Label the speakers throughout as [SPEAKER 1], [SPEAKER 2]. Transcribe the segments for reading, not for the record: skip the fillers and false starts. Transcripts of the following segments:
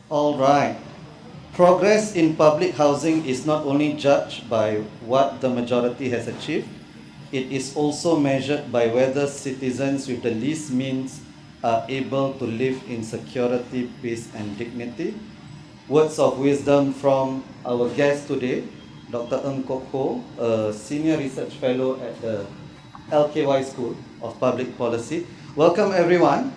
[SPEAKER 1] All right. Progress in public housing is not only judged by what the majority has achieved, it is also measured by whether citizens with the least means are able to live in security, peace, and dignity. Words of wisdom from our guest today, Dr. Ng Kok Hoe, a senior research fellow at the LKY School of Public Policy. Welcome everyone.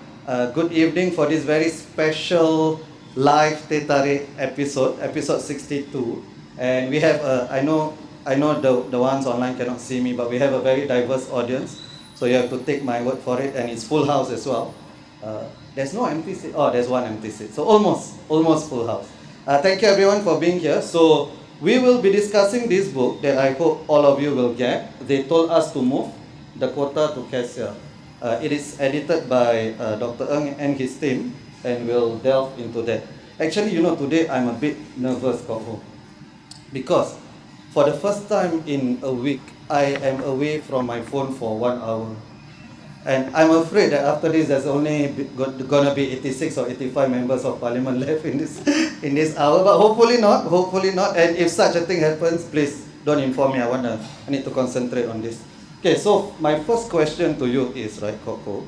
[SPEAKER 1] Good evening for this very special live Teh Tarik episode 62. And we have, I know the ones online cannot see me, but we have a very diverse audience. So you have to take my word for it, and it's full house as well. There's no empty seat. Oh, there's one empty seat. So almost full house. Thank you everyone for being here. So we will be discussing this book that I hope all of you will get. They told us to move the quota to Cassia. It is edited by Dr. Ng and his team, and we'll delve into that. Actually, today I'm a bit nervous, Kok Hoe, because for the first time in a week, I am away from my phone for 1 hour. And I'm afraid that after this, there's only gonna be 86 or 85 members of parliament left in this hour. But hopefully not. And if such a thing happens, please don't inform me. I need to concentrate on this. Okay, so my first question to you is, right, Kok Hoe,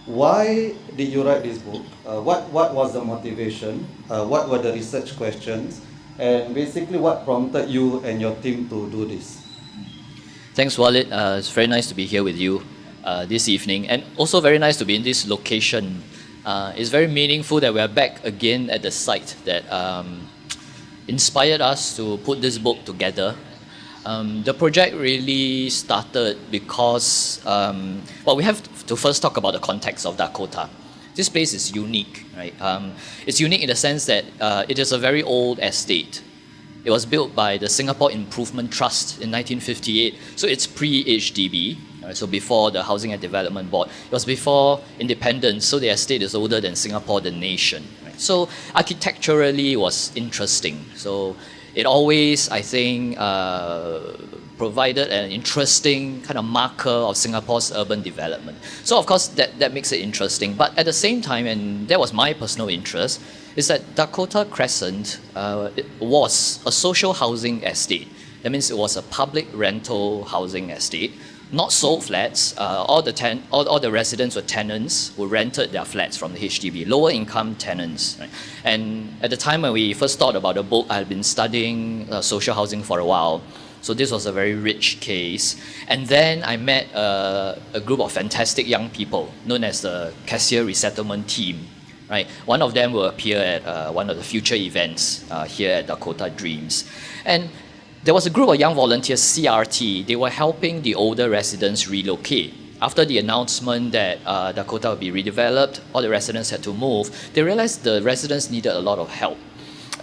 [SPEAKER 1] why did you write this book? What was the motivation? What were the research questions? And basically, what prompted you and your team to do this?
[SPEAKER 2] Thanks, Walid. It's very nice to be here with you this evening, and also very nice to be in this location. It's very meaningful that we are back again at the site that inspired us to put this book together. The project really started because, we have to first talk about the context of Dakota. This place is unique, right? It's unique in the sense that it is a very old estate. It was built by the Singapore Improvement Trust in 1958, so it's pre-HDB, right? So before the Housing and Development Board. It was before independence, so the estate is older than Singapore, the nation. Right? So architecturally, it was interesting. So it always, I think, provided an interesting kind of marker of Singapore's urban development. So of course, that makes it interesting. But at the same time, and that was my personal interest, is that Dakota Crescent it was a social housing estate. That means it was a public rental housing estate, not sold flats. All the residents were tenants who rented their flats from the HDB, lower income tenants. Right? And at the time when we first thought about the book, I had been studying social housing for a while. So this was a very rich case. And then I met a group of fantastic young people known as the Cassia Resettlement Team. Right? One of them will appear at one of the future events here at Dakota Dreams. And there was a group of young volunteers, CRT. They were helping the older residents relocate. After the announcement that Dakota would be redeveloped, all the residents had to move, they realized the residents needed a lot of help.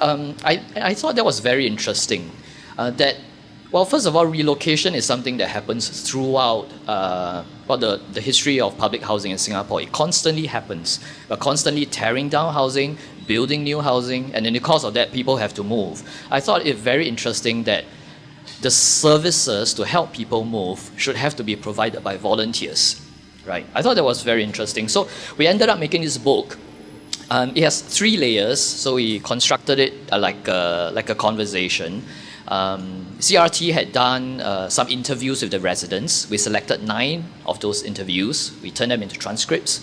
[SPEAKER 2] I thought that was very interesting. First of all, relocation is something that happens throughout the history of public housing in Singapore. It constantly happens. We're constantly tearing down housing, building new housing, and in the course of that, people have to move. I thought it very interesting that the services to help people move should have to be provided by volunteers. Right? I thought that was very interesting. So we ended up making this book. It has 3 layers, so we constructed it like a conversation. CRT had done some interviews with the residents. We selected 9 of those interviews. We turned them into transcripts.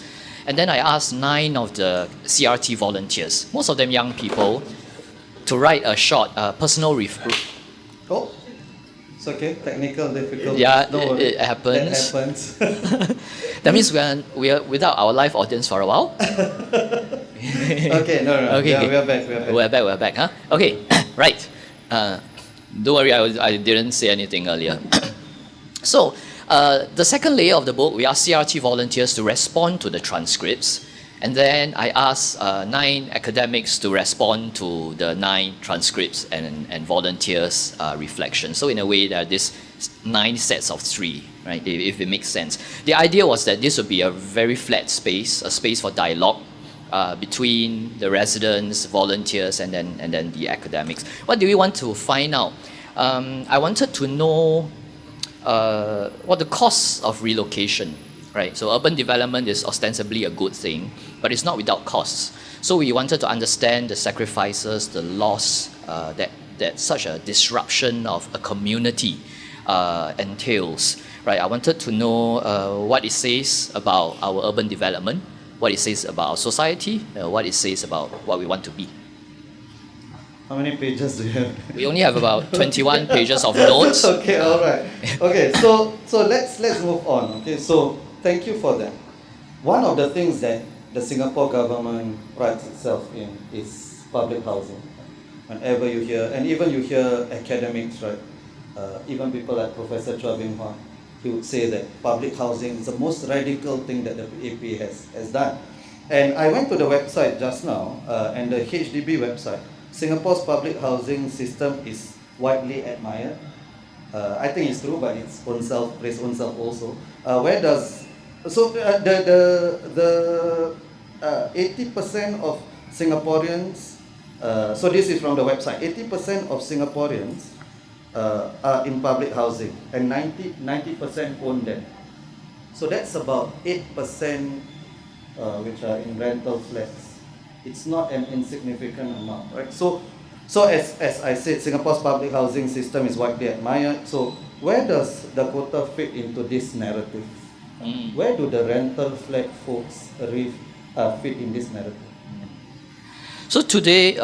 [SPEAKER 2] And then I asked 9 of the CRT volunteers, most of them young people, to write a short personal review.
[SPEAKER 1] Oh, it's okay. Technical difficulties.
[SPEAKER 2] Yeah, it happens.
[SPEAKER 1] That happens.
[SPEAKER 2] That means we are without our live audience for a while.
[SPEAKER 1] Okay, no.
[SPEAKER 2] Okay,
[SPEAKER 1] yeah, we're back.
[SPEAKER 2] We're back, huh? Okay, right. Don't worry, I didn't say anything earlier. So, the second layer of the book, we asked CRT volunteers to respond to the transcripts. And then I asked 9 academics to respond to the 9 transcripts and volunteers' reflections. So in a way, there are these 9 sets of 3, right, if it makes sense. The idea was that this would be a very flat space, a space for dialogue between the residents, volunteers, and then the academics. What do we want to find out? I wanted to know what the costs of relocation right? So urban development is ostensibly a good thing, but it's not without costs. So we wanted to understand the sacrifices, the loss that such a disruption of a community entails, right? I wanted to know what it says about our urban development, what it says about our society, what it says about what we want to be.
[SPEAKER 1] How many pages do you have?
[SPEAKER 2] We only have about 21 pages of notes.
[SPEAKER 1] Okay, all right. Okay, so let's move on. Okay, so thank you for that. One of the things that the Singapore government prides itself in is public housing. Whenever you hear, and even you hear academics, right? Even people like Professor Chua Beng Hua, he would say that public housing is the most radical thing that the AP has done. And I went to the website just now, and the HDB website. Singapore's public housing system is widely admired. I think it's true, but it's praise own self also. The 80% of Singaporeans, so this is from the website, 80% of Singaporeans are in public housing, and 90% own them. So that's about 8% which are in rental flats. It's not an insignificant amount, right? So as I said, Singapore's public housing system is widely admired. So where does Dakota fit into this narrative? Where do the rental flat folks fit in this narrative?
[SPEAKER 2] So today,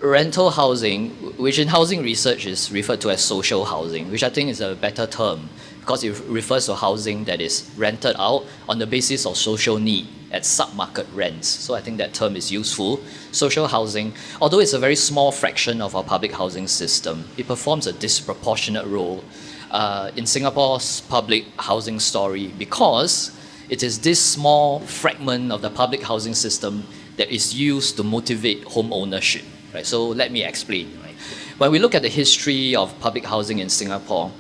[SPEAKER 2] rental housing, which in housing research is referred to as social housing, which I think is a better term because it refers to housing that is rented out on the basis of social need at sub-market rents. So I think that term is useful. Social housing, although it's a very small fraction of our public housing system, it performs a disproportionate role in Singapore's public housing story because it is this small fragment of the public housing system that is used to motivate home ownership. Right? So let me explain. Right? When we look at the history of public housing in Singapore,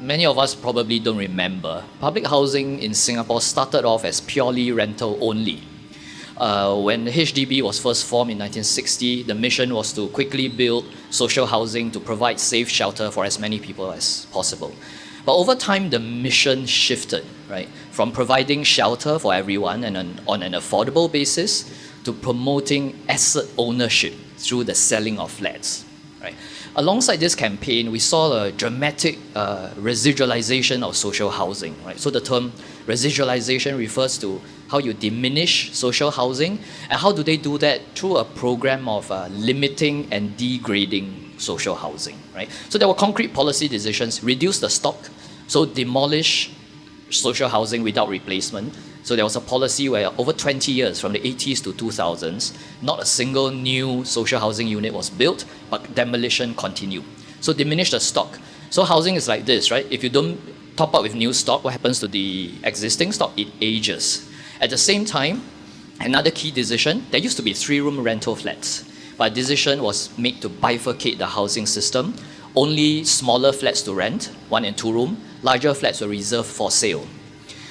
[SPEAKER 2] many of us probably don't remember. Public housing in Singapore started off as purely rental only. When the HDB was first formed in 1960, the mission was to quickly build social housing to provide safe shelter for as many people as possible. But over time, the mission shifted, right, from providing shelter for everyone and on an affordable basis to promoting asset ownership through the selling of flats. Right? Alongside this campaign, we saw a dramatic residualization of social housing. Right? So the term residualization refers to how you diminish social housing, and how do they do that? Through a program of limiting and degrading social housing. Right? So there were concrete policy decisions: reduce the stock, so demolish social housing without replacement. So there was a policy where over 20 years, from the 80s to 2000s, not a single new social housing unit was built, but demolition continued. So diminish the stock. So housing is like this, right? If you don't top up with new stock, what happens to the existing stock? It ages. At the same time, another key decision, there used to be 3-room rental flats, but a decision was made to bifurcate the housing system. Only smaller flats to rent, 1 and 2 room, larger flats were reserved for sale.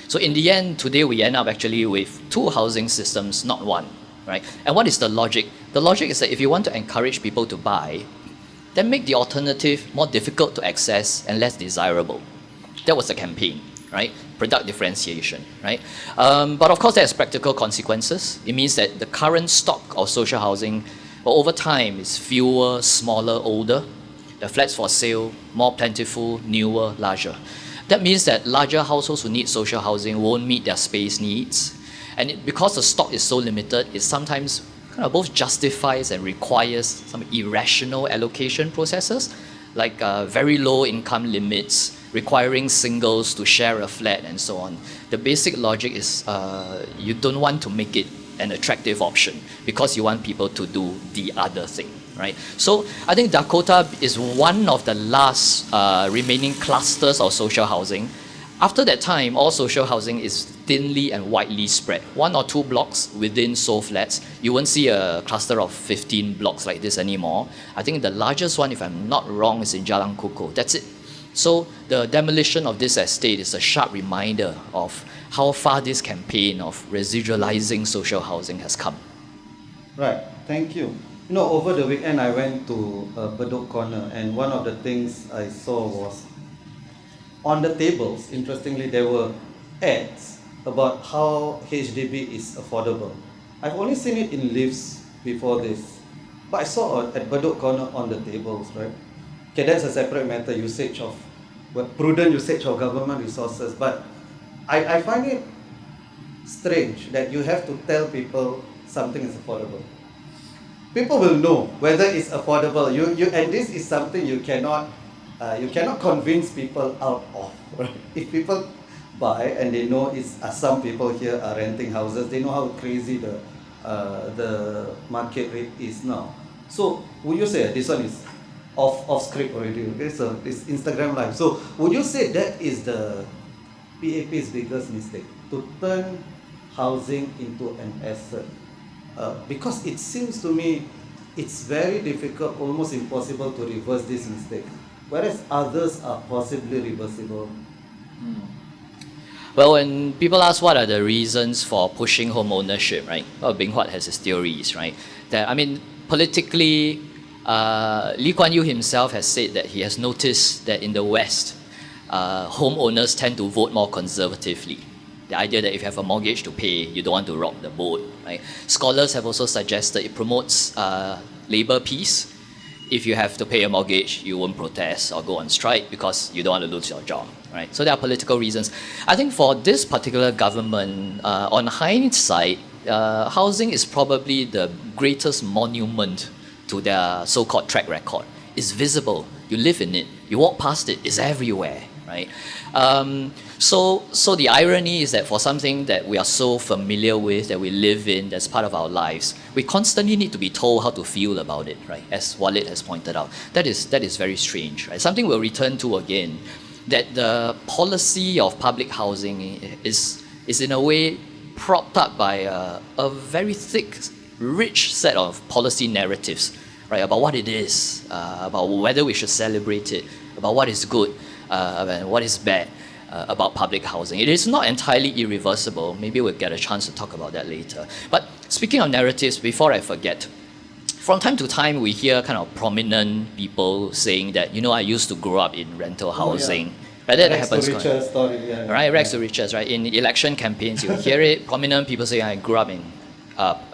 [SPEAKER 2] So in the end, today we end up actually with 2 housing systems, not 1, right? And what is the logic? The logic is that if you want to encourage people to buy, then make the alternative more difficult to access and less desirable. That was the campaign, right? Product differentiation, right? But of course, there's practical consequences. It means that the current stock of social housing, well, over time, is fewer, smaller, older. The flats for sale, more plentiful, newer, larger. That means that larger households who need social housing won't meet their space needs. And because the stock is so limited, it sometimes kind of both justifies and requires some irrational allocation processes, like very low income limits, requiring singles to share a flat and so on. The basic logic is you don't want to make it an attractive option because you want people to do the other thing. Right? So I think Dakota is one of the last remaining clusters of social housing. After that time, all social housing is thinly and widely spread. 1 or 2 blocks within Seoul flats. You won't see a cluster of 15 blocks like this anymore. I think the largest one, if I'm not wrong, is in Jalan Kukoh. That's it. So the demolition of this estate is a sharp reminder of how far this campaign of residualizing social housing has come.
[SPEAKER 1] Right, thank you. You know, over the weekend I went to Bedok Corner, and one of the things I saw was on the tables, interestingly, there were ads about how HDB is affordable. I've only seen it in lifts before this, but I saw it at Bedok Corner on the tables, right? Okay, that's a separate matter, usage of, well, prudent usage of government resources, but I find it strange that you have to tell people something is affordable. People will know whether it's affordable. And this is something you cannot convince people out of. Right? If people buy and they know some people here are renting houses, they know how crazy the market rate is now. So would you say this one is off script already? Okay, so it's Instagram Live. So would you say that is the PAP's biggest mistake, to turn housing into an asset? Because it seems to me it's very difficult, almost impossible to reverse this mistake, whereas others are possibly reversible.
[SPEAKER 2] Well, when people ask what are the reasons for pushing home ownership, right? Well, Bing Huat has his theories, right? That, I mean, politically, Lee Kuan Yew himself has said that he has noticed that in the West, homeowners tend to vote more conservatively. The idea that if you have a mortgage to pay, you don't want to rock the boat, right? Scholars have also suggested it promotes labor peace. If you have to pay a mortgage, you won't protest or go on strike because you don't want to lose your job, right? So there are political reasons. I think for this particular government, on hindsight, housing is probably the greatest monument to their so-called track record. It's visible. You live in it. You walk past it. It's everywhere, right? So the irony is that for something that we are so familiar with, that we live in, that's part of our lives, we constantly need to be told how to feel about it, right? As Walid has pointed out. That is very strange, right? Something we'll return to again, that the policy of public housing is in a way propped up by a very thick, rich set of policy narratives, right? About what it is, about whether we should celebrate it, about what is good, and what is bad. About public housing. It is not entirely irreversible. Maybe we'll get a chance to talk about that later. But speaking of narratives, before I forget, from time to time we hear kind of prominent people saying that, I used to grow up in rental housing.
[SPEAKER 1] Yeah.
[SPEAKER 2] Right, that
[SPEAKER 1] Rags
[SPEAKER 2] happens.
[SPEAKER 1] to riches story, yeah.
[SPEAKER 2] Right, rags to riches, right? In election campaigns, you hear it. Prominent people say, I grew up in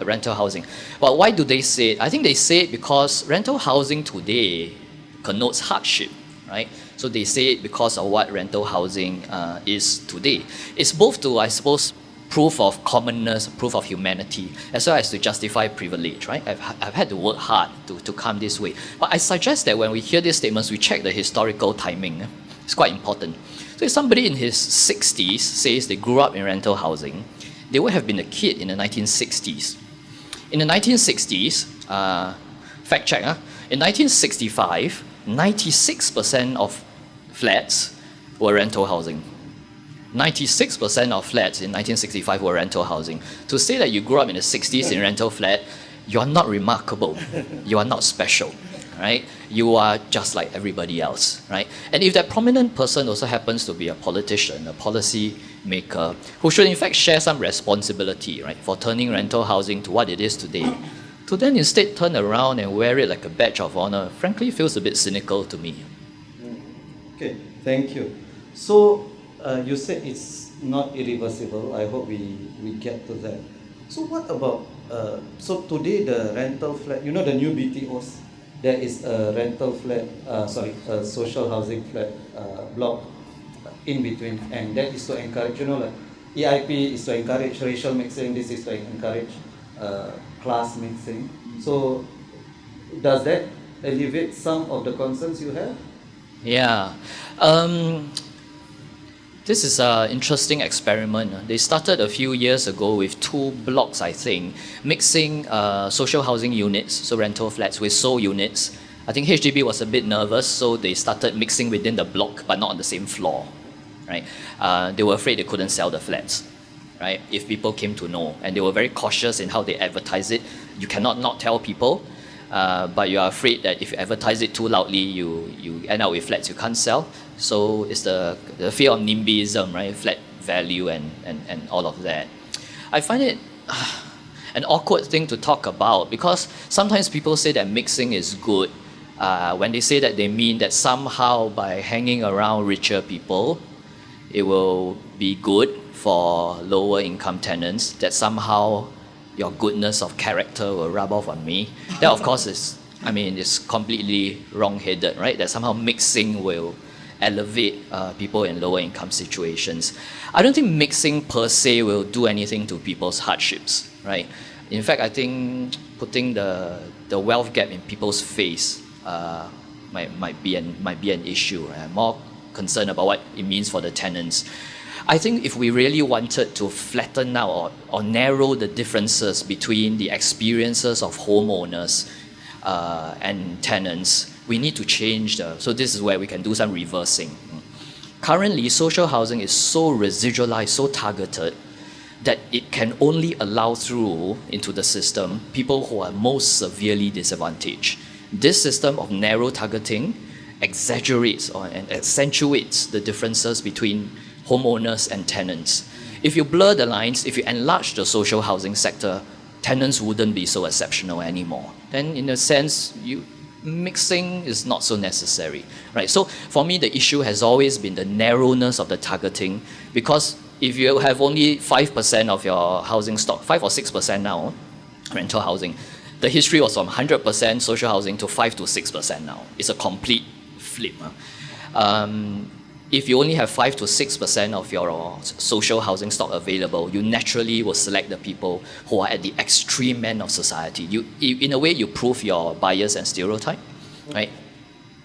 [SPEAKER 2] rental housing. But why do they say it? I think they say it because rental housing today connotes hardship, right? So they say it because of what rental housing is today. It's both to, I suppose, proof of commonness, proof of humanity, as well as to justify privilege, right? I've had to work hard to come this way. But I suggest that when we hear these statements, we check the historical timing. It's quite important. So if somebody in his 60s says they grew up in rental housing, they would have been a kid in the 1960s. In the 1960s, fact check, in 1965, 96% of flats were rental housing. 96% of flats in 1965 were rental housing. To say that you grew up in the 60s in rental flat, you are not remarkable. You are not special, right? You are just like everybody else, right? And if that prominent person also happens to be a politician, a policy maker, who should in fact share some responsibility, right, for turning rental housing to what it is today, to then instead turn around and wear it like a badge of honor, frankly feels a bit cynical to me.
[SPEAKER 1] Okay, thank you. So you said it's not irreversible. I hope we get to that. So what about, so today the rental flat, the new BTOs, there is a rental flat, a social housing flat block in between, and that is to encourage, like EIP is to encourage racial mixing, this is to encourage class mixing. So does that alleviate some of the concerns you have?
[SPEAKER 2] Yeah. This is an interesting experiment. They started a few years ago with 2 blocks, I think, mixing social housing units, so rental flats, with sole units. I think HDB was a bit nervous, so they started mixing within the block, but not on the same floor, right? They were afraid they couldn't sell the flats, right, if people came to know. And they were very cautious in how they advertise it. You cannot not tell people, but you are afraid that if you advertise it too loudly, you end up with flats you can't sell. So it's the fear of NIMBYism, right? Flat value and all of that. I find it an awkward thing to talk about because sometimes people say that mixing is good. When they say that, they mean that somehow by hanging around richer people, it will be good for lower income tenants, that somehow your goodness of character will rub off on me. That of course is completely wrong-headed, right? That somehow mixing will elevate people in lower income situations. I don't think mixing per se will do anything to people's hardships, right? In fact, I think putting the wealth gap in people's face might be an issue. Right? I'm more concerned about what it means for the tenants. I think if we really wanted to flatten out or narrow the differences between the experiences of homeowners and tenants, we need to change so this is where we can do some reversing. Currently, social housing is so residualized, so targeted, that it can only allow through into the system people who are most severely disadvantaged. This system of narrow targeting exaggerates and accentuates the differences between homeowners and tenants. If you blur the lines, if you enlarge the social housing sector, tenants wouldn't be so exceptional anymore. Then in a sense, mixing is not so necessary, right? So for me, the issue has always been the narrowness of the targeting, because if you have only 5% of your housing stock, 5 or 6% now, rental housing, the history was from 100% social housing to 5 to 6% now. It's a complete flip. If you only have 5 to 6% of your social housing stock available, you naturally will select the people who are at the extreme end of society. In a way, you prove your bias and stereotype, right?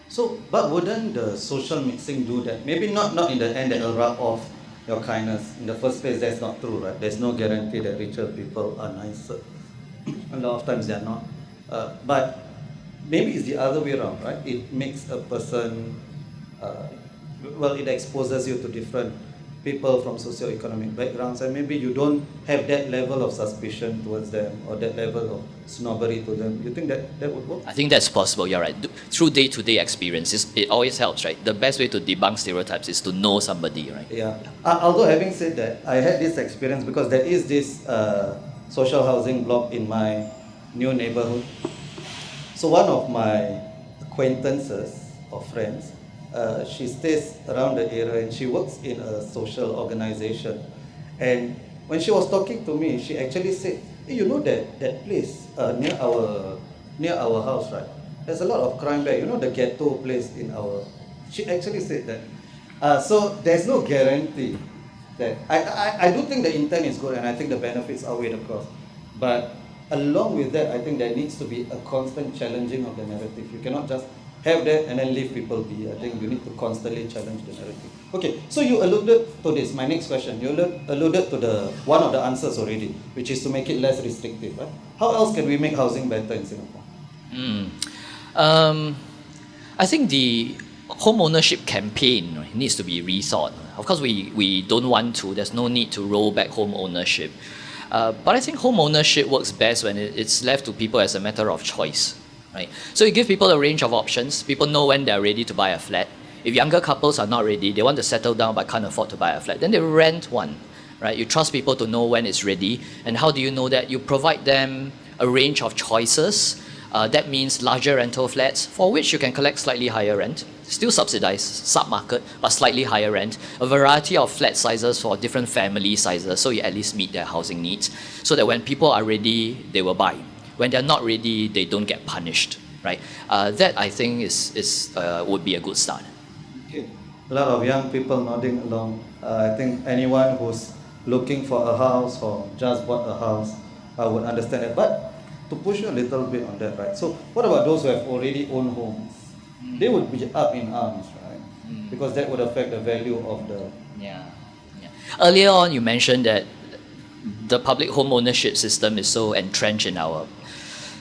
[SPEAKER 1] So, but wouldn't the social mixing do that? Maybe not in the end that will rub off your kindness. In the first place, that's not true, right? There's no guarantee that richer people are nicer. A lot of times they are not. But maybe it's the other way around, right? It makes a person, it exposes you to different people from socio-economic backgrounds, and maybe you don't have that level of suspicion towards them or that level of snobbery to them. You think that would work?
[SPEAKER 2] I think that's possible, you're right. Through day-to-day experiences, it always helps, right? The best way to debunk stereotypes is to know somebody, right?
[SPEAKER 1] Yeah. Although having said that, I had this experience because there is this social housing block in my new neighborhood. So one of my acquaintances or friends, she stays around the area and she works in a social organization. And when she was talking to me, she actually said, hey, you know that place near our house, right? There's a lot of crime there. You know the ghetto place in our... She actually said that. So there's no guarantee that... I do think the intent is good and I think the benefits outweigh the cost. But along with that, I think there needs to be a constant challenging of the narrative. You cannot just have that and then leave people be. I think you need to constantly challenge the narrative. Okay, so you alluded to this. My next question, you alluded to one of the answers already, which is to make it less restrictive. Right? How else can we make housing better in Singapore?
[SPEAKER 2] I think the home ownership campaign needs to be rethought. Of course, we don't want to. There's no need to roll back home ownership. But I think home ownership works best when it's left to people as a matter of choice. Right? So you give people a range of options. People know when they're ready to buy a flat. If younger couples are not ready, they want to settle down but can't afford to buy a flat, then they rent one. Right? You trust people to know when it's ready. And how do you know that? You provide them a range of choices. That means larger rental flats for which you can collect slightly higher rent, still subsidized, sub-market, but slightly higher rent, a variety of flat sizes for different family sizes, so you at least meet their housing needs, so that when people are ready, they will buy. When they're not ready, they don't get punished, right? That I think would be a good start.
[SPEAKER 1] Okay. A lot of young people nodding along. I think anyone who's looking for a house or just bought a house would understand it. But to push you a little bit on that, right? So what about those who have already owned homes? They would be up in arms, right? Because that would affect the value of the...
[SPEAKER 2] Yeah. Earlier on, you mentioned that the public home ownership system is so entrenched in our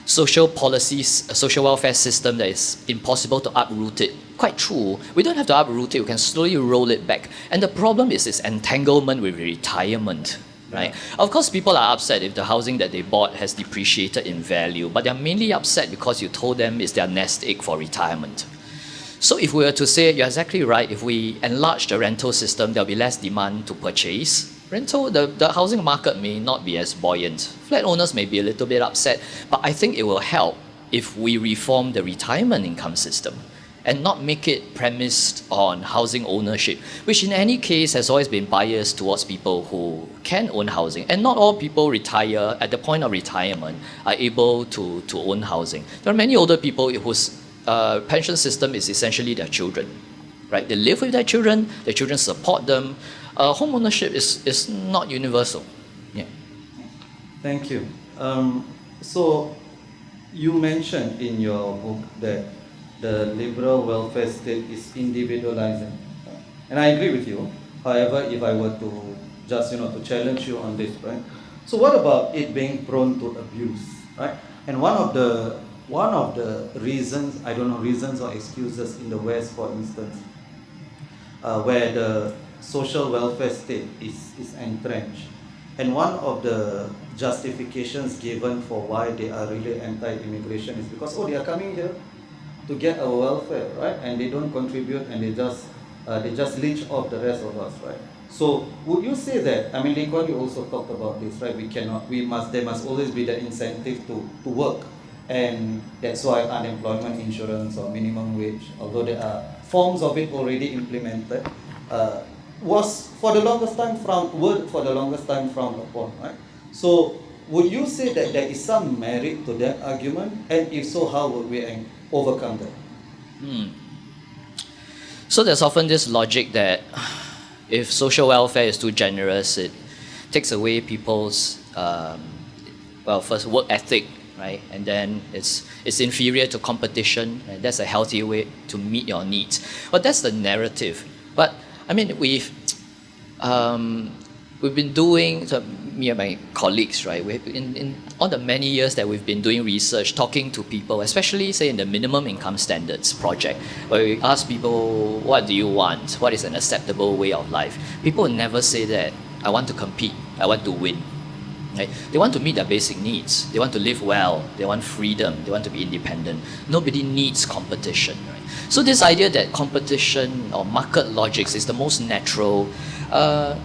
[SPEAKER 2] social policies, social welfare system that it's impossible to uproot it. Quite true. We don't have to uproot it. We can slowly roll it back. And the problem is its entanglement with retirement. Right? Of course, people are upset if the housing that they bought has depreciated in value, but they're mainly upset because you told them it's their nest egg for retirement. So if we were to say, you're exactly right, if we enlarge the rental system, there'll be less demand to purchase. The housing market may not be as buoyant. Flat owners may be a little bit upset, but I think it will help if we reform the retirement income system. and not make it premised on housing ownership, which in any case has always been biased towards people who can own housing. And not all people retire at the point of retirement are able to own housing. There are many older people whose pension system is essentially their children, right? They live with their children support them. Home ownership is not universal. Yeah.
[SPEAKER 1] Thank you. So you mentioned in your book that the liberal welfare state is individualizing, and I agree with you. However, if I were to just to challenge you on this, right? So what about it being prone to abuse, right? And one of the reasons, I don't know, reasons or excuses in the West, for instance, where the social welfare state is entrenched, and one of the justifications given for why they are really anti-immigration is because they are coming here to get our welfare, right? And they don't contribute, and they just leech off the rest of us, right? So would you say that? I mean, Lee Kuan Yew also talked about this, right? There must always be the incentive to work, and that's why unemployment insurance or minimum wage, although there are forms of it already implemented, was for the longest time frowned upon, right? So would you say that there is some merit to that argument, and if so, how would we overcome that?
[SPEAKER 2] So there's often this logic that if social welfare is too generous, it takes away people's first work ethic, right? And then it's inferior to competition, and that's a healthy way to meet your needs. But that's the narrative. But I mean, we've been doing, so me and my colleagues, right? In all the many years that we've been doing research, talking to people, especially say in the minimum income standards project, where we ask people, what do you want? What is an acceptable way of life? People will never say that, I want to compete, I want to win. Right? They want to meet their basic needs. They want to live well. They want freedom. They want to be independent. Nobody needs competition. Right? So this idea that competition or market logics is the most natural,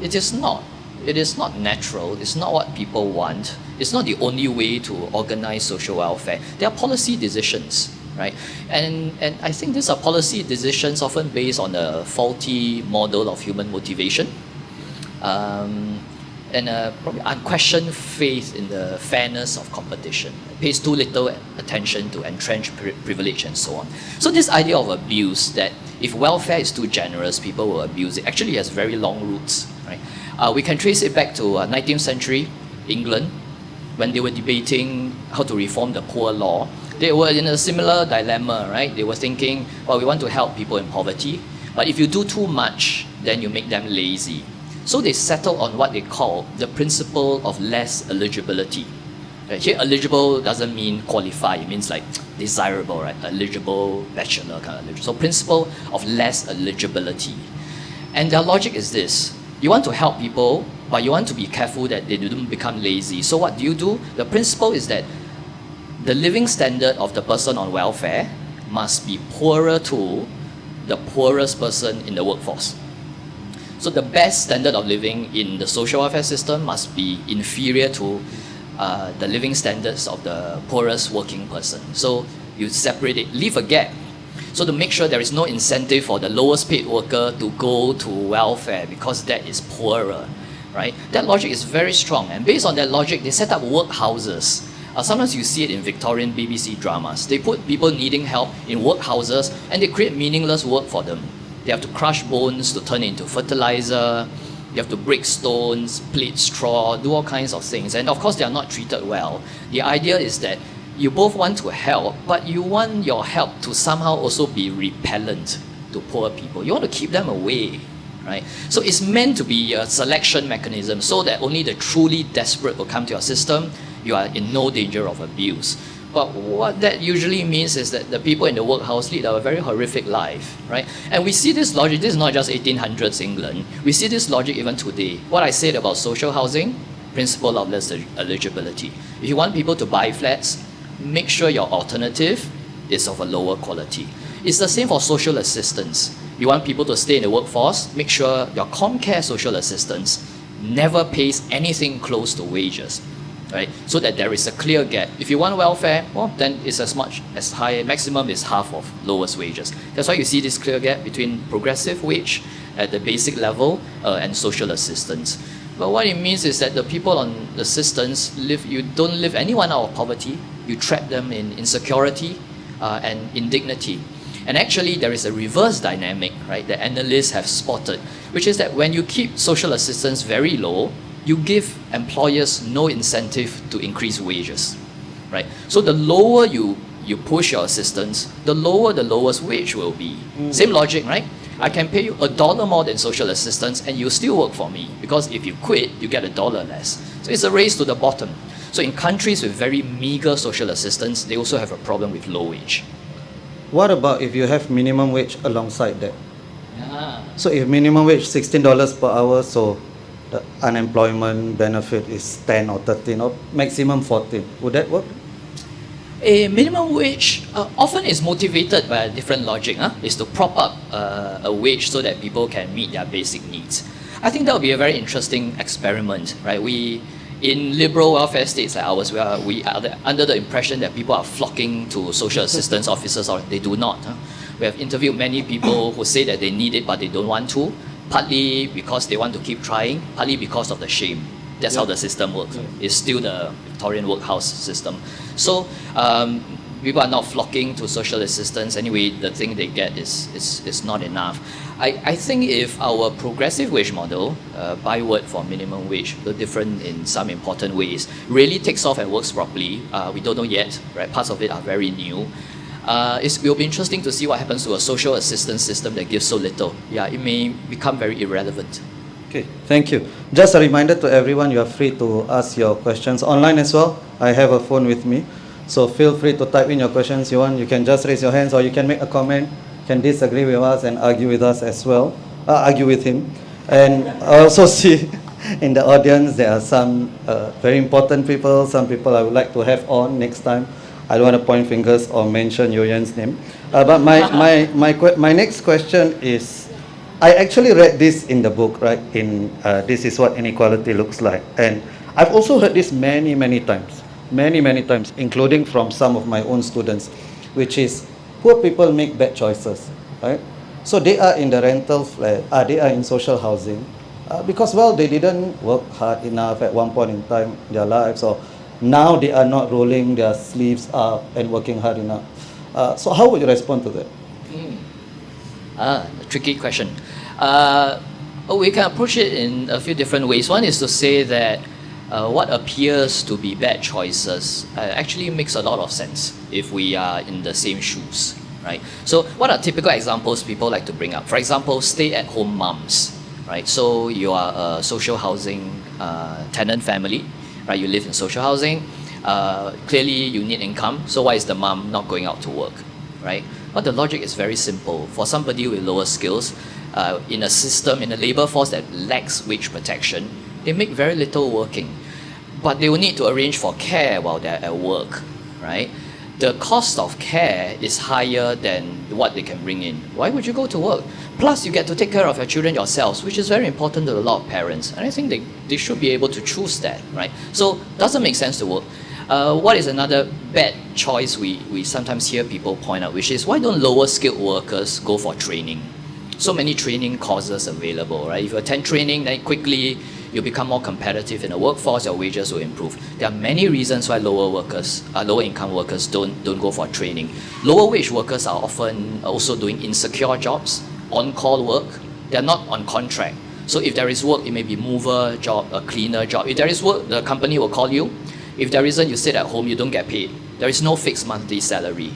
[SPEAKER 2] it is not. It is not natural. It's not what people want. It's not the only way to organize social welfare. There are policy decisions, right? And I think these are policy decisions often based on a faulty model of human motivation. And probably unquestioned faith in the fairness of competition. It pays too little attention to entrenched privilege and so on. So this idea of abuse, that if welfare is too generous, people will abuse it, actually has very long roots. Right? We can trace it back to 19th century England, when they were debating how to reform the poor law. They were in a similar dilemma, right? They were thinking, well, we want to help people in poverty, but if you do too much, then you make them lazy. So they settled on what they call the principle of less eligibility. Right? Here, eligible doesn't mean qualify, it means like desirable, right? Eligible, bachelor kind of eligible. So principle of less eligibility. And their logic is this: you want to help people, but you want to be careful that they don't become lazy. So what do? The principle is that the living standard of the person on welfare must be poorer to the poorest person in the workforce. So the best standard of living in the social welfare system must be inferior to the living standards of the poorest working person. So you separate it, leave a gap. So to make sure there is no incentive for the lowest paid worker to go to welfare because that is poorer, right? That logic is very strong. And based on that logic, they set up workhouses. Sometimes you see it in Victorian BBC dramas. They put people needing help in workhouses and they create meaningless work for them. They have to crush bones to turn it into fertilizer. You have to break stones, plait straw, do all kinds of things. And of course, they are not treated well. The idea is that you both want to help, but you want your help to somehow also be repellent to poor people. You want to keep them away, right? So it's meant to be a selection mechanism so that only the truly desperate will come to your system. You are in no danger of abuse. But what that usually means is that the people in the workhouse lead a very horrific life, right? And we see this logic, this is not just 1800s England, we see this logic even today. What I said about social housing, principle of less eligibility. If you want people to buy flats, make sure your alternative is of a lower quality. It's the same for social assistance. You want people to stay in the workforce, make sure your ComCare social assistance never pays anything close to wages. right? So that there is a clear gap. If you want welfare, well, then it's as much as high, maximum is half of lowest wages. That's why you see this clear gap between progressive wage at the basic level and social assistance. But what it means is that the people on assistance you don't live anyone out of poverty, you trap them in insecurity and indignity. And actually, there is a reverse dynamic, right, that analysts have spotted, which is that when you keep social assistance very low, you give employers no incentive to increase wages, right? So the lower you push your assistance, the lower the lowest wage will be. Same logic, right? I can pay you $1 more than social assistance and you still work for me, because if you quit, you get $1 less. So it's a race to the bottom. So in countries with very meager social assistance, they also have a problem with low wage.
[SPEAKER 1] What about if you have minimum wage alongside that?
[SPEAKER 2] Yeah.
[SPEAKER 1] So if minimum wage $16 per hour, so the unemployment benefit is 10 or 13 or maximum 14, would that work?
[SPEAKER 2] A minimum wage often is motivated by a different logic, is to prop up a wage so that people can meet their basic needs. I think that would be a very interesting experiment, right? In liberal welfare states like ours, we are under the impression that people are flocking to social assistance officers, or they do not. We have interviewed many people who say that they need it but they don't want to, partly because they want to keep trying, partly because of the shame. That's how the system works. It's still the Victorian workhouse system. So people are not flocking to social assistance. Anyway, the thing they get is not enough. I think if our progressive wage model, byword for minimum wage, though different in some important ways, really takes off and works properly, we don't know yet, right? Parts of it are very new. It will be interesting to see what happens to a social assistance system that gives so little. Yeah, it may become very irrelevant.
[SPEAKER 1] Okay, thank you. Just a reminder to everyone, you are free to ask your questions online as well. I have a phone with me, so feel free to type in your questions you want. You can just raise your hands, or you can make a comment, can disagree with us and argue with us as well, argue with him. And I also see in the audience there are some very important people, some people I would like to have on next time. I don't want to point fingers or mention Yoyan's name. But my next question is, I actually read this in the book, right? In This Is What Inequality Looks Like. And I've also heard this many times, including from some of my own students, which is poor people make bad choices, right? So they are in the rental flat, they are in social housing, because, well, they didn't work hard enough at one point in time in their lives, or now they are not rolling their sleeves up and working hard enough. So how would you respond to that?
[SPEAKER 2] A tricky question. We can approach it in a few different ways. One is to say that what appears to be bad choices actually makes a lot of sense if we are in the same shoes, right? So what are typical examples people like to bring up? For example, stay-at-home moms, right? So you are a social housing tenant family, right? You live in social housing. Clearly, you need income. So why is the mom not going out to work, right? But the logic is very simple. For somebody with lower skills, in a system, in a labor force that lacks wage protection, they make very little working. But they will need to arrange for care while they're at work, right? The cost of care is higher than what they can bring in. Why would you go to work? Plus, you get to take care of your children yourselves, which is very important to a lot of parents. And I think they should be able to choose that, right? So, doesn't make sense to work. What is another bad choice we sometimes hear people point out, which is, why don't lower skilled workers go for training? So many training courses available, right? If you attend training, then quickly you become more competitive in the workforce, your wages will improve. There are many reasons why lower income workers don't go for training. Lower wage workers are often also doing insecure jobs, on-call work. They're not on contract. So if there is work, it may be mover job, a cleaner job. If there is work, the company will call you. If there isn't, you sit at home, you don't get paid. There is no fixed monthly salary.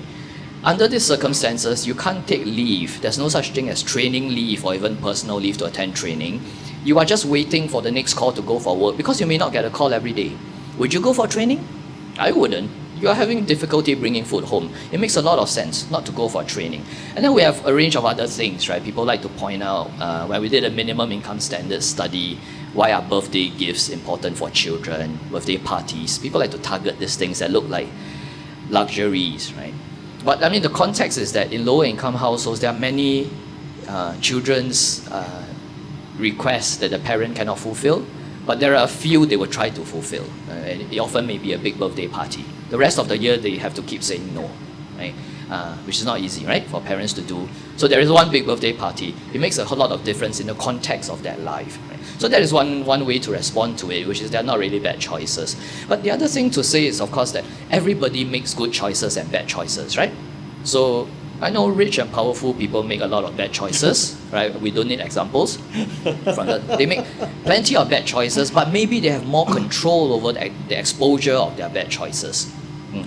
[SPEAKER 2] Under these circumstances, you can't take leave. There's no such thing as training leave or even personal leave to attend training. You are just waiting for the next call to go for work because you may not get a call every day. Would you go for training? I wouldn't. You are having difficulty bringing food home. It makes a lot of sense not to go for training. And then we have a range of other things, right? People like to point out, when we did a minimum income standards study, why are birthday gifts important for children, birthday parties? People like to target these things that look like luxuries, right? But I mean, the context is that in lower income households, there are many children's requests that the parent cannot fulfill. But there are a few they will try to fulfill. And it often may be a big birthday party. The rest of the year, they have to keep saying no, right? Which is not easy, right, for parents to do. So there is one big birthday party. It makes a whole lot of difference in the context of their life. Right? So that is one way to respond to it, which is they're not really bad choices. But the other thing to say is, of course, that everybody makes good choices and bad choices, right? So I know rich and powerful people make a lot of bad choices, right? We don't need examples. They make plenty of bad choices, but maybe they have more control over the exposure of their bad choices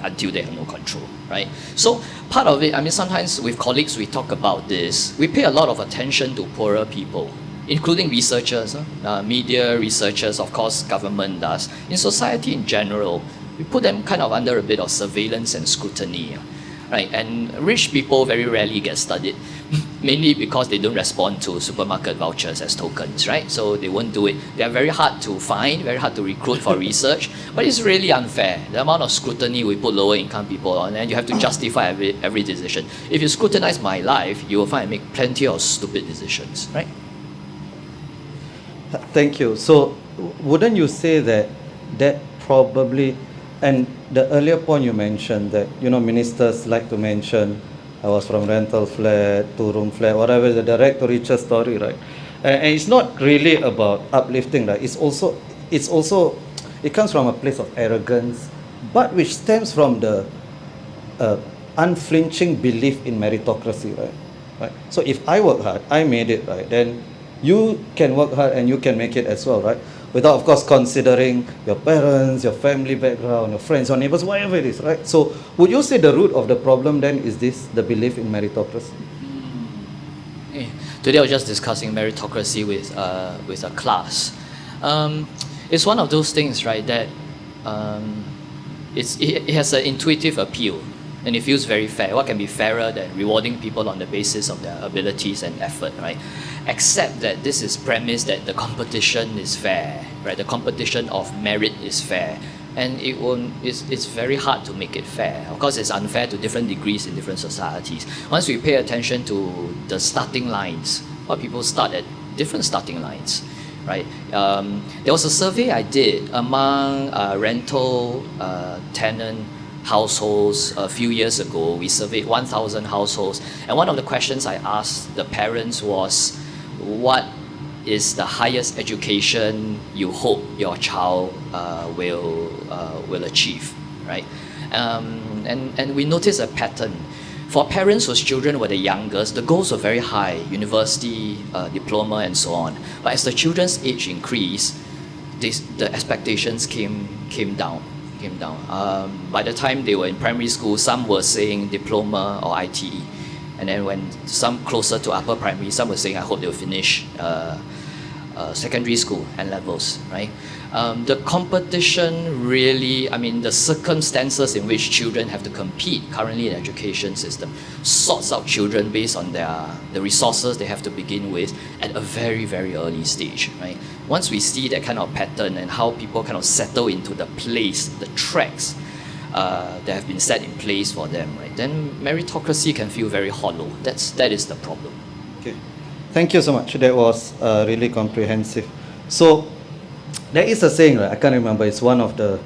[SPEAKER 2] until they have no control, right? So part of it, I mean, sometimes with colleagues we talk about this. We pay a lot of attention to poorer people, including researchers, media researchers, of course, government does. In society in general, we put them kind of under a bit of surveillance and scrutiny. Right, and rich people very rarely get studied, mainly because they don't respond to supermarket vouchers as tokens, right? So they won't do it. They are very hard to find, very hard to recruit for research, but it's really unfair. The amount of scrutiny we put lower income people on, and you have to justify every decision. If you scrutinize my life, you will find I make plenty of stupid decisions, right?
[SPEAKER 1] Thank you. So, wouldn't you say that probably, and the earlier point you mentioned that, you know, ministers like to mention, I was from rental flat, two-room flat, whatever, the direct to richer story, right? And it's not really about uplifting, right? It comes from a place of arrogance, but which stems from the unflinching belief in meritocracy, right? So if I work hard, I made it, right? Then you can work hard and you can make it as well, right? Without, of course, considering your parents, your family background, your friends, your neighbors, whatever it is, right? So would you say the root of the problem then is the belief in meritocracy?
[SPEAKER 2] Today I was just discussing meritocracy with a class. It's one of those things, right, that it has an intuitive appeal and it feels very fair. What can be fairer than rewarding people on the basis of their abilities and effort, right? Except that this is premised that the competition is fair, right? The competition of merit is fair. And it's very hard to make it fair. Of course, it's unfair to different degrees in different societies. Once we pay attention to the starting lines, what people start at different starting lines, right? There was a survey I did among rental tenant households a few years ago. We surveyed 1,000 households, and one of the questions I asked the parents was, what is the highest education you hope your child will achieve, right? And we noticed a pattern. For parents whose children were the youngest, the goals were very high, university, diploma, and so on. But as the children's age increased, the expectations came down. By the time they were in primary school, some were saying diploma or ITE. And then when some closer to upper primary, some were saying, I hope they'll finish secondary school and levels, right? The competition really, I mean, the circumstances in which children have to compete currently in the education system sorts out children based on the resources they have to begin with at a very, very early stage, right? Once we see that kind of pattern and how people kind of settle into the place, the tracks that have been set in place for them, right? Then meritocracy can feel very hollow. That is the problem.
[SPEAKER 1] Okay, thank you so much. That was really comprehensive. So there is a saying, right? I can't remember. It's one of the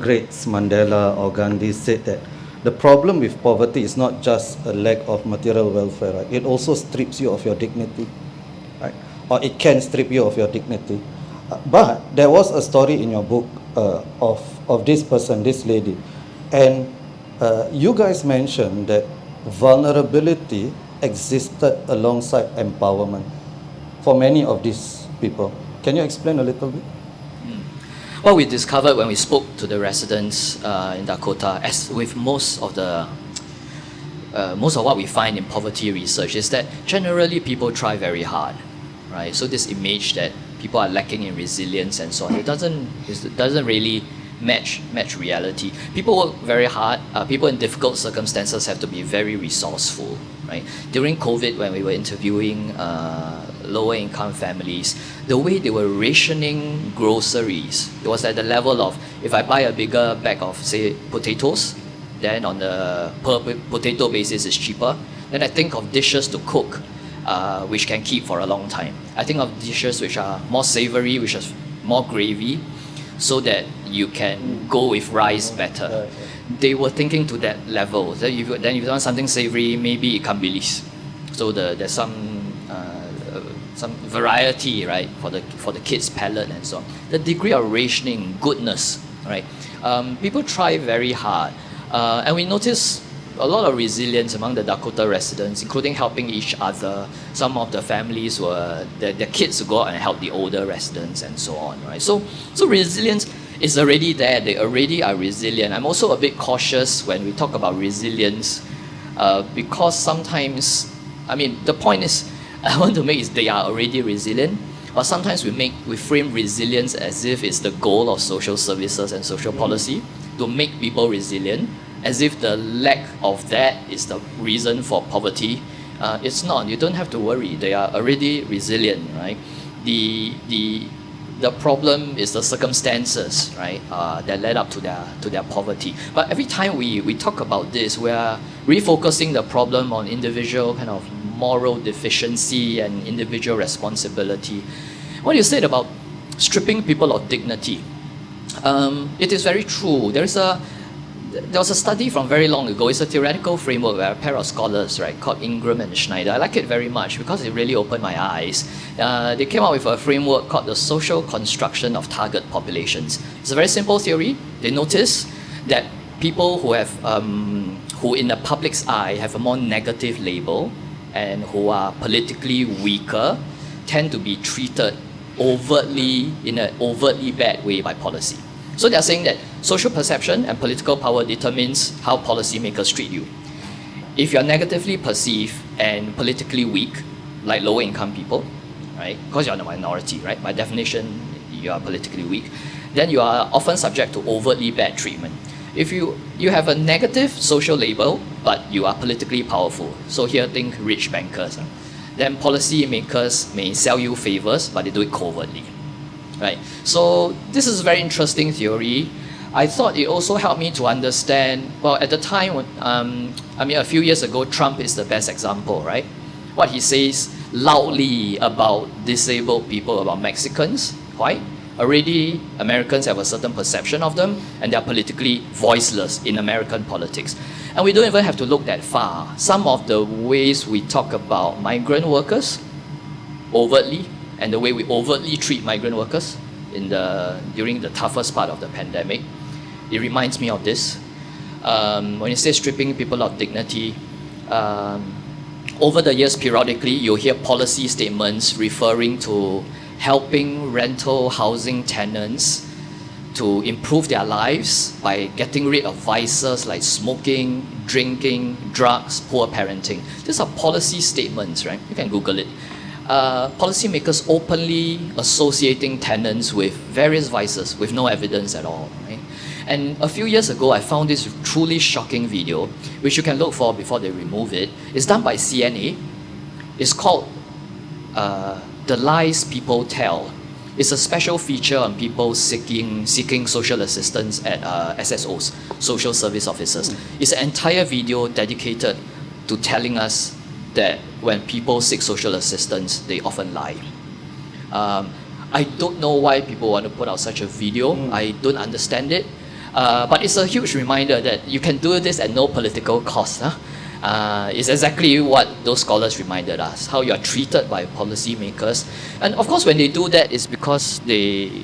[SPEAKER 1] greats, Mandela or Gandhi, said that the problem with poverty is not just a lack of material welfare, right? It also strips you of your dignity, right? Or it can strip you of your dignity. But there was a story in your book of this person, this lady, and you guys mentioned that vulnerability existed alongside empowerment for many of these people. Can you explain a little bit?
[SPEAKER 2] What we discovered when we spoke to the residents in Dakota, as with most of what we find in poverty research, is that generally people try very hard, right? So this image that people are lacking in resilience and so on, it doesn't really match reality. People work very hard. People in difficult circumstances have to be very resourceful, right? During COVID, when we were interviewing lower income families, the way they were rationing groceries, it was at the level of, if I buy a bigger bag of, say, potatoes, then on the per potato basis it's cheaper. Then I think of dishes to cook, which can keep for a long time. I think of dishes which are more savory, which are more gravy so that you can go with rice better. They were thinking to that level. Then if you want something savory, maybe ikan bilis. So there's some variety, right, for the kids' palate and so on. The degree of rationing, goodness, right? People try very hard, and we notice a lot of resilience among the Dakota residents, including helping each other. Some of the families their kids go out and help the older residents and so on, right? So resilience is already there. They already are resilient. I'm also a bit cautious when we talk about resilience, because sometimes, I mean, the point is, I want to make is they are already resilient, but sometimes we frame resilience as if it's the goal of social services and social policy to make people resilient, as if the lack of that is the reason for poverty. It's not. You don't have to worry. They are already resilient, right? The problem is the circumstances, right, that led up to their poverty. But every time we talk about this, we are refocusing the problem on individual kind of moral deficiency and individual responsibility. What you said about stripping people of dignity, it is very true. There was a study from very long ago. It's a theoretical framework where a pair of scholars, right, called Ingram and Schneider. I like it very much because it really opened my eyes. They came up with a framework called the social construction of target populations. It's a very simple theory. They notice that people who in the public's eye have a more negative label and who are politically weaker tend to be treated in an overtly bad way by policy. So they're saying that social perception and political power determines how policymakers treat you. If you're negatively perceived and politically weak, like lower income people, right, because you're in a minority, right, by definition you are politically weak, then you are often subject to overtly bad treatment. If you have a negative social label, but you are politically powerful, so here think rich bankers, then policymakers may sell you favors, but they do it covertly, right? So this is a very interesting theory. I thought it also helped me to understand, well, at the time, a few years ago, Trump is the best example, right? What he says loudly about disabled people, about Mexicans, right? Already, Americans have a certain perception of them, and they're politically voiceless in American politics. And we don't even have to look that far. Some of the ways we talk about migrant workers overtly, and the way we overtly treat migrant workers during the toughest part of the pandemic, it reminds me of this. When you say stripping people of dignity, over the years, periodically, you'll hear policy statements referring to helping rental housing tenants to improve their lives by getting rid of vices like smoking, drinking, drugs, poor parenting. These are policy statements, right? You can Google it. Policymakers openly associating tenants with various vices with no evidence at all, right? And a few years ago, I found this truly shocking video, which you can look for before they remove it. It's done by CNA. It's called The Lies People Tell. It's a special feature on people seeking social assistance at SSOs, social service officers. It's an entire video dedicated to telling us that when people seek social assistance, they often lie. I don't know why people want to put out such a video. I don't understand it. But it's a huge reminder that you can do this at no political cost. It's exactly what those scholars reminded us, how you are treated by policymakers. And of course, when they do that, it's because they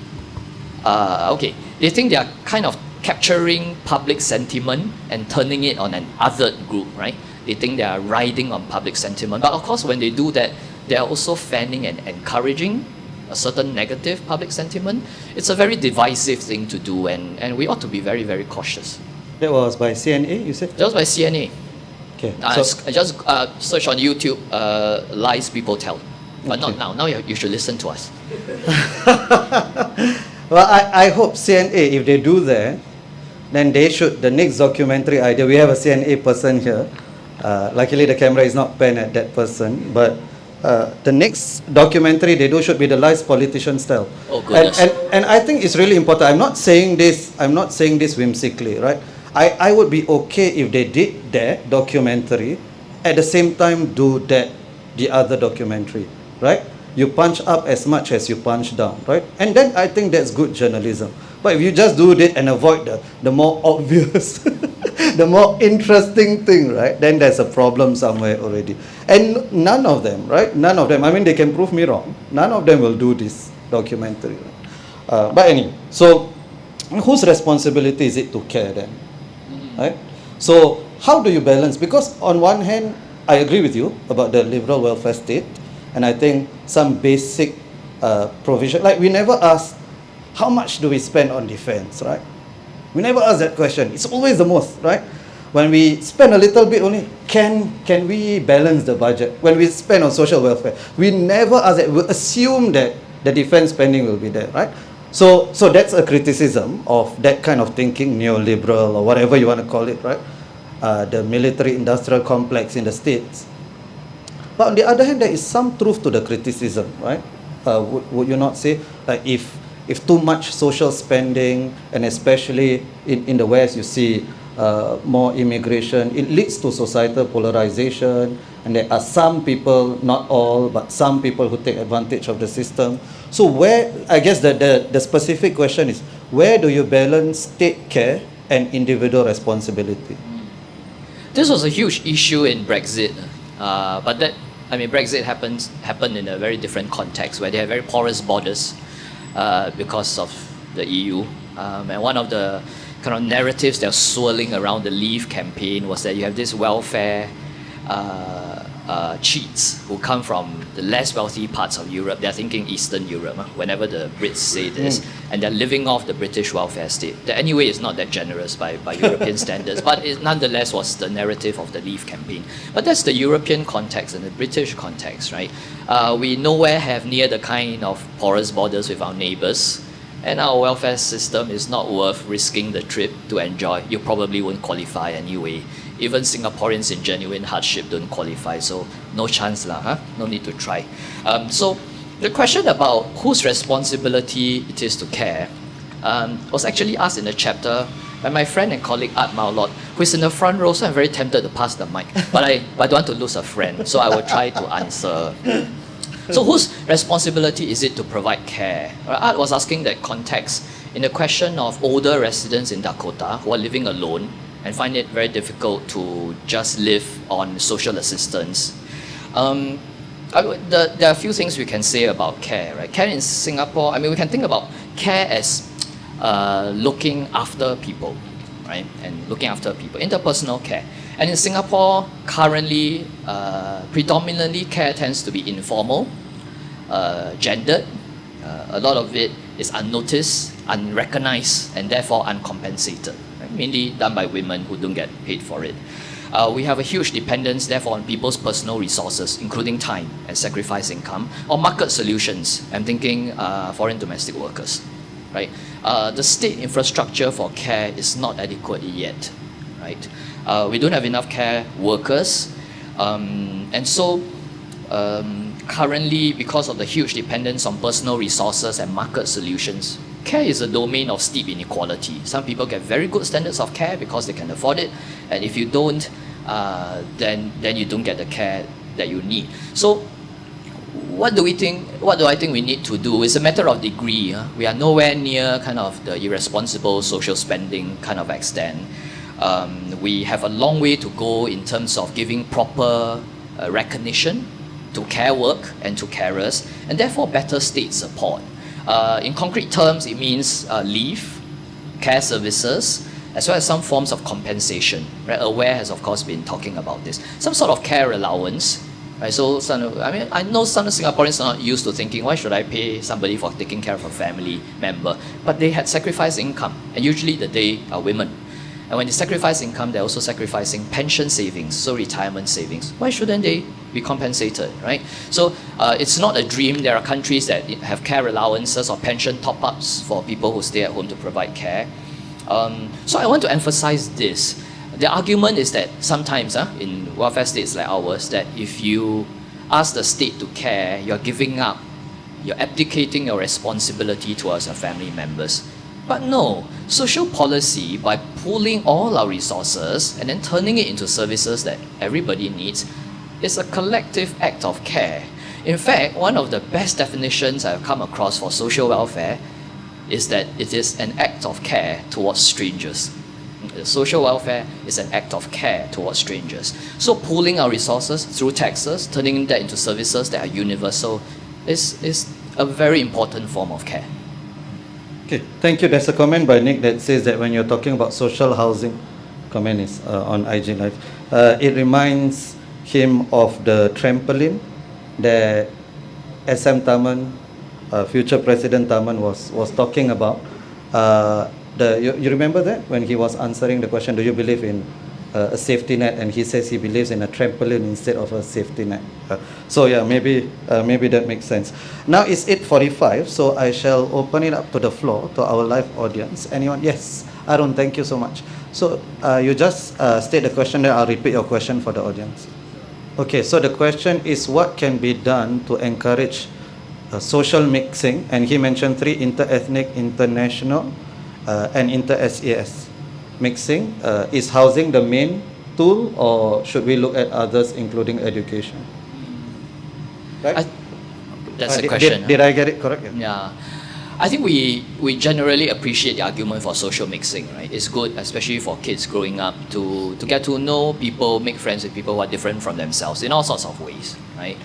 [SPEAKER 2] think they are kind of capturing public sentiment and turning it on an othered group, right? They think they are riding on public sentiment. But of course, when they do that, they are also fanning and encouraging a certain negative public sentiment. It's a very divisive thing to do, and we ought to be very, very cautious.
[SPEAKER 1] That was by CNA, you said?
[SPEAKER 2] That was by CNA.
[SPEAKER 1] Okay.
[SPEAKER 2] I just search on YouTube, lies people tell. But not now. Now you should listen to us.
[SPEAKER 1] Well, I hope CNA, if they do that, then they should, the next documentary idea, we have a CNA person here. Luckily the camera is not panned at that person, but the next documentary they do should be the lies politicians tell.
[SPEAKER 2] Oh goodness.
[SPEAKER 1] And I think it's really important. I'm not saying this whimsically, right? I would be okay if they did that documentary, at the same time do the other documentary, right? you punch up as much as you punch down, right? And then I think that's good journalism. But if you just do it and avoid the more obvious, the more interesting thing, right? Then there's a problem somewhere already. And none of them, right? None of them, I mean, they can prove me wrong. None of them will do this documentary. Right? But anyway, so whose responsibility is it to care then? Right? So how do you balance? Because on one hand, I agree with you about the liberal welfare state, and I think some basic provision, like we never ask, how much do we spend on defense, right? We never ask that question. It's always the most, right? When we spend a little bit only, can we balance the budget? When we spend on social welfare, we never ask that. We assume that the defense spending will be there, right? So that's a criticism of that kind of thinking, neoliberal or whatever you want to call it, right? The military-industrial complex in the States. But on the other hand, there is some truth to the criticism, right? Would you not say, like if too much social spending, and especially in the West, you see more immigration, it leads to societal polarization, and there are some people, not all, but some people who take advantage of the system. So where, I guess the specific question is, where do you balance state care and individual responsibility?
[SPEAKER 2] This was a huge issue in Brexit, but Brexit happened in a very different context where they have very porous borders because of the EU. And one of the kind of narratives that was swirling around the Leave campaign was that you have this welfare cheats who come from the less wealthy parts of Europe. They're thinking Eastern Europe, whenever the Brits say this, and they're living off the British welfare state. That anyway is not that generous by European standards, but it nonetheless was the narrative of the Leave campaign. But that's the European context and the British context, right? We nowhere have near the kind of porous borders with our neighbours, and our welfare system is not worth risking the trip to enjoy. You probably won't qualify anyway. Even Singaporeans in genuine hardship don't qualify, so no chance lah, huh? No need to try. So the question about whose responsibility it is to care was actually asked in a chapter by my friend and colleague Art Maulot, who is in the front row, so I'm very tempted to pass the mic. But I don't want to lose a friend, so I will try to answer. So whose responsibility is it to provide care? Art was asking that context in the question of older residents in Dakota who are living alone and find it very difficult to just live on social assistance. There are a few things we can say about care, right? Care in Singapore, we can think about care as looking after people, right? And looking after people, interpersonal care. And in Singapore, currently, predominantly care tends to be informal, gendered. A lot of it is unnoticed, unrecognized, and therefore uncompensated. Mainly done by women who don't get paid for it. We have a huge dependence, therefore, on people's personal resources, including time and sacrifice income, or market solutions. I'm thinking foreign domestic workers, right? The state infrastructure for care is not adequate yet, right? We don't have enough care workers, and so currently, because of the huge dependence on personal resources and market solutions, care is a domain of steep inequality. Some people get very good standards of care because they can afford it, and if you don't, then you don't get the care that you need. So what do I think we need to do? It's a matter of degree. We are nowhere near kind of the irresponsible social spending kind of extent. We have a long way to go in terms of giving proper recognition to care work and to carers, and therefore better state support. In concrete terms, it means leave, care services, as well as some forms of compensation. Right? Aware has, of course, been talking about this. Some sort of care allowance. Right? So, I know some Singaporeans are not used to thinking, why should I pay somebody for taking care of a family member? But they had sacrificed income, and usually they are women. And when they sacrifice income, they're also sacrificing pension savings, so retirement savings. Why shouldn't they be compensated, right? So it's not a dream. There are countries that have care allowances or pension top-ups for people who stay at home to provide care. So I want to emphasize this. The argument is that sometimes in welfare states like ours, that if you ask the state to care, you're giving up, you're abdicating your responsibility towards your family members. But no, social policy, by pooling all our resources and then turning it into services that everybody needs, is a collective act of care. In fact, one of the best definitions I've come across for social welfare is that it is an act of care towards strangers. Social welfare is an act of care towards strangers. So pooling our resources through taxes, turning that into services that are universal, is a very important form of care.
[SPEAKER 1] Okay, thank you. There's a comment by Nick that says that when you're talking about social housing, comment is on IG Live, it reminds him of the trampoline that SM Taman, future President Taman was talking about. You remember that when he was answering the question, do you believe in a safety net, and he says he believes in a trampoline instead of a safety net. So yeah, maybe that makes sense. Now it's 8:45, so I shall open it up to the floor to our live audience. Anyone? Yes, Arun, thank you so much. So you just state the question, then I'll repeat your question for the audience. Okay, so the question is, what can be done to encourage social mixing? And he mentioned 3: inter-ethnic, international, and inter-SES. Mixing, is housing the main tool, or should we look at others including education? Right?
[SPEAKER 2] That's a question.
[SPEAKER 1] Did I get it correct?
[SPEAKER 2] Yeah. I think we generally appreciate the argument for social mixing, right? It's good, especially for kids growing up, to get to know people, make friends with people who are different from themselves in all sorts of ways, right?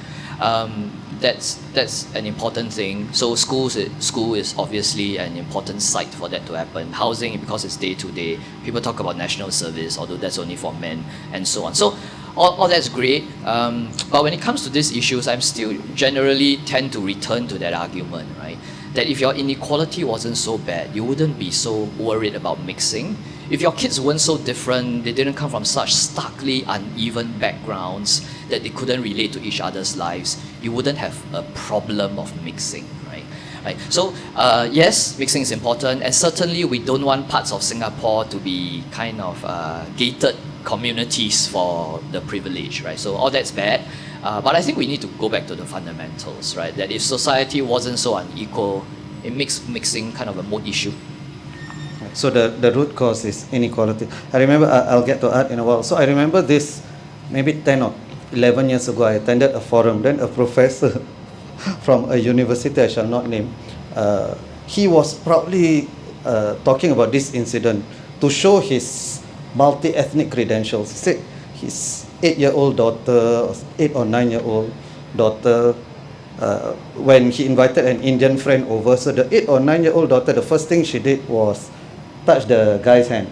[SPEAKER 2] That's an important thing. So school is obviously an important site for that to happen. Housing, because it's day to day. People talk about national service, although that's only for men, and so on. So all that's great. But when it comes to these issues, I'm still generally tend to return to that argument, right? That if your inequality wasn't so bad, you wouldn't be so worried about mixing. If your kids weren't so different, they didn't come from such starkly uneven backgrounds that they couldn't relate to each other's lives, you wouldn't have a problem of mixing, right? So yes, mixing is important, and certainly we don't want parts of Singapore to be kind of gated communities for the privilege, right? So all that's bad, but I think we need to go back to the fundamentals, right? That if society wasn't so unequal, it makes mixing kind of a moot issue.
[SPEAKER 1] So the root cause is inequality. I remember, I'll get to art in a while. So I remember this, maybe 10 or 11 years ago, I attended a forum. Then a professor from a university I shall not name, he was proudly talking about this incident to show his multi-ethnic credentials. He said his 8-year-old daughter, 8 or 9-year-old daughter, when he invited an Indian friend over, so the 8 or 9-year-old daughter, the first thing she did was touch the guy's hand.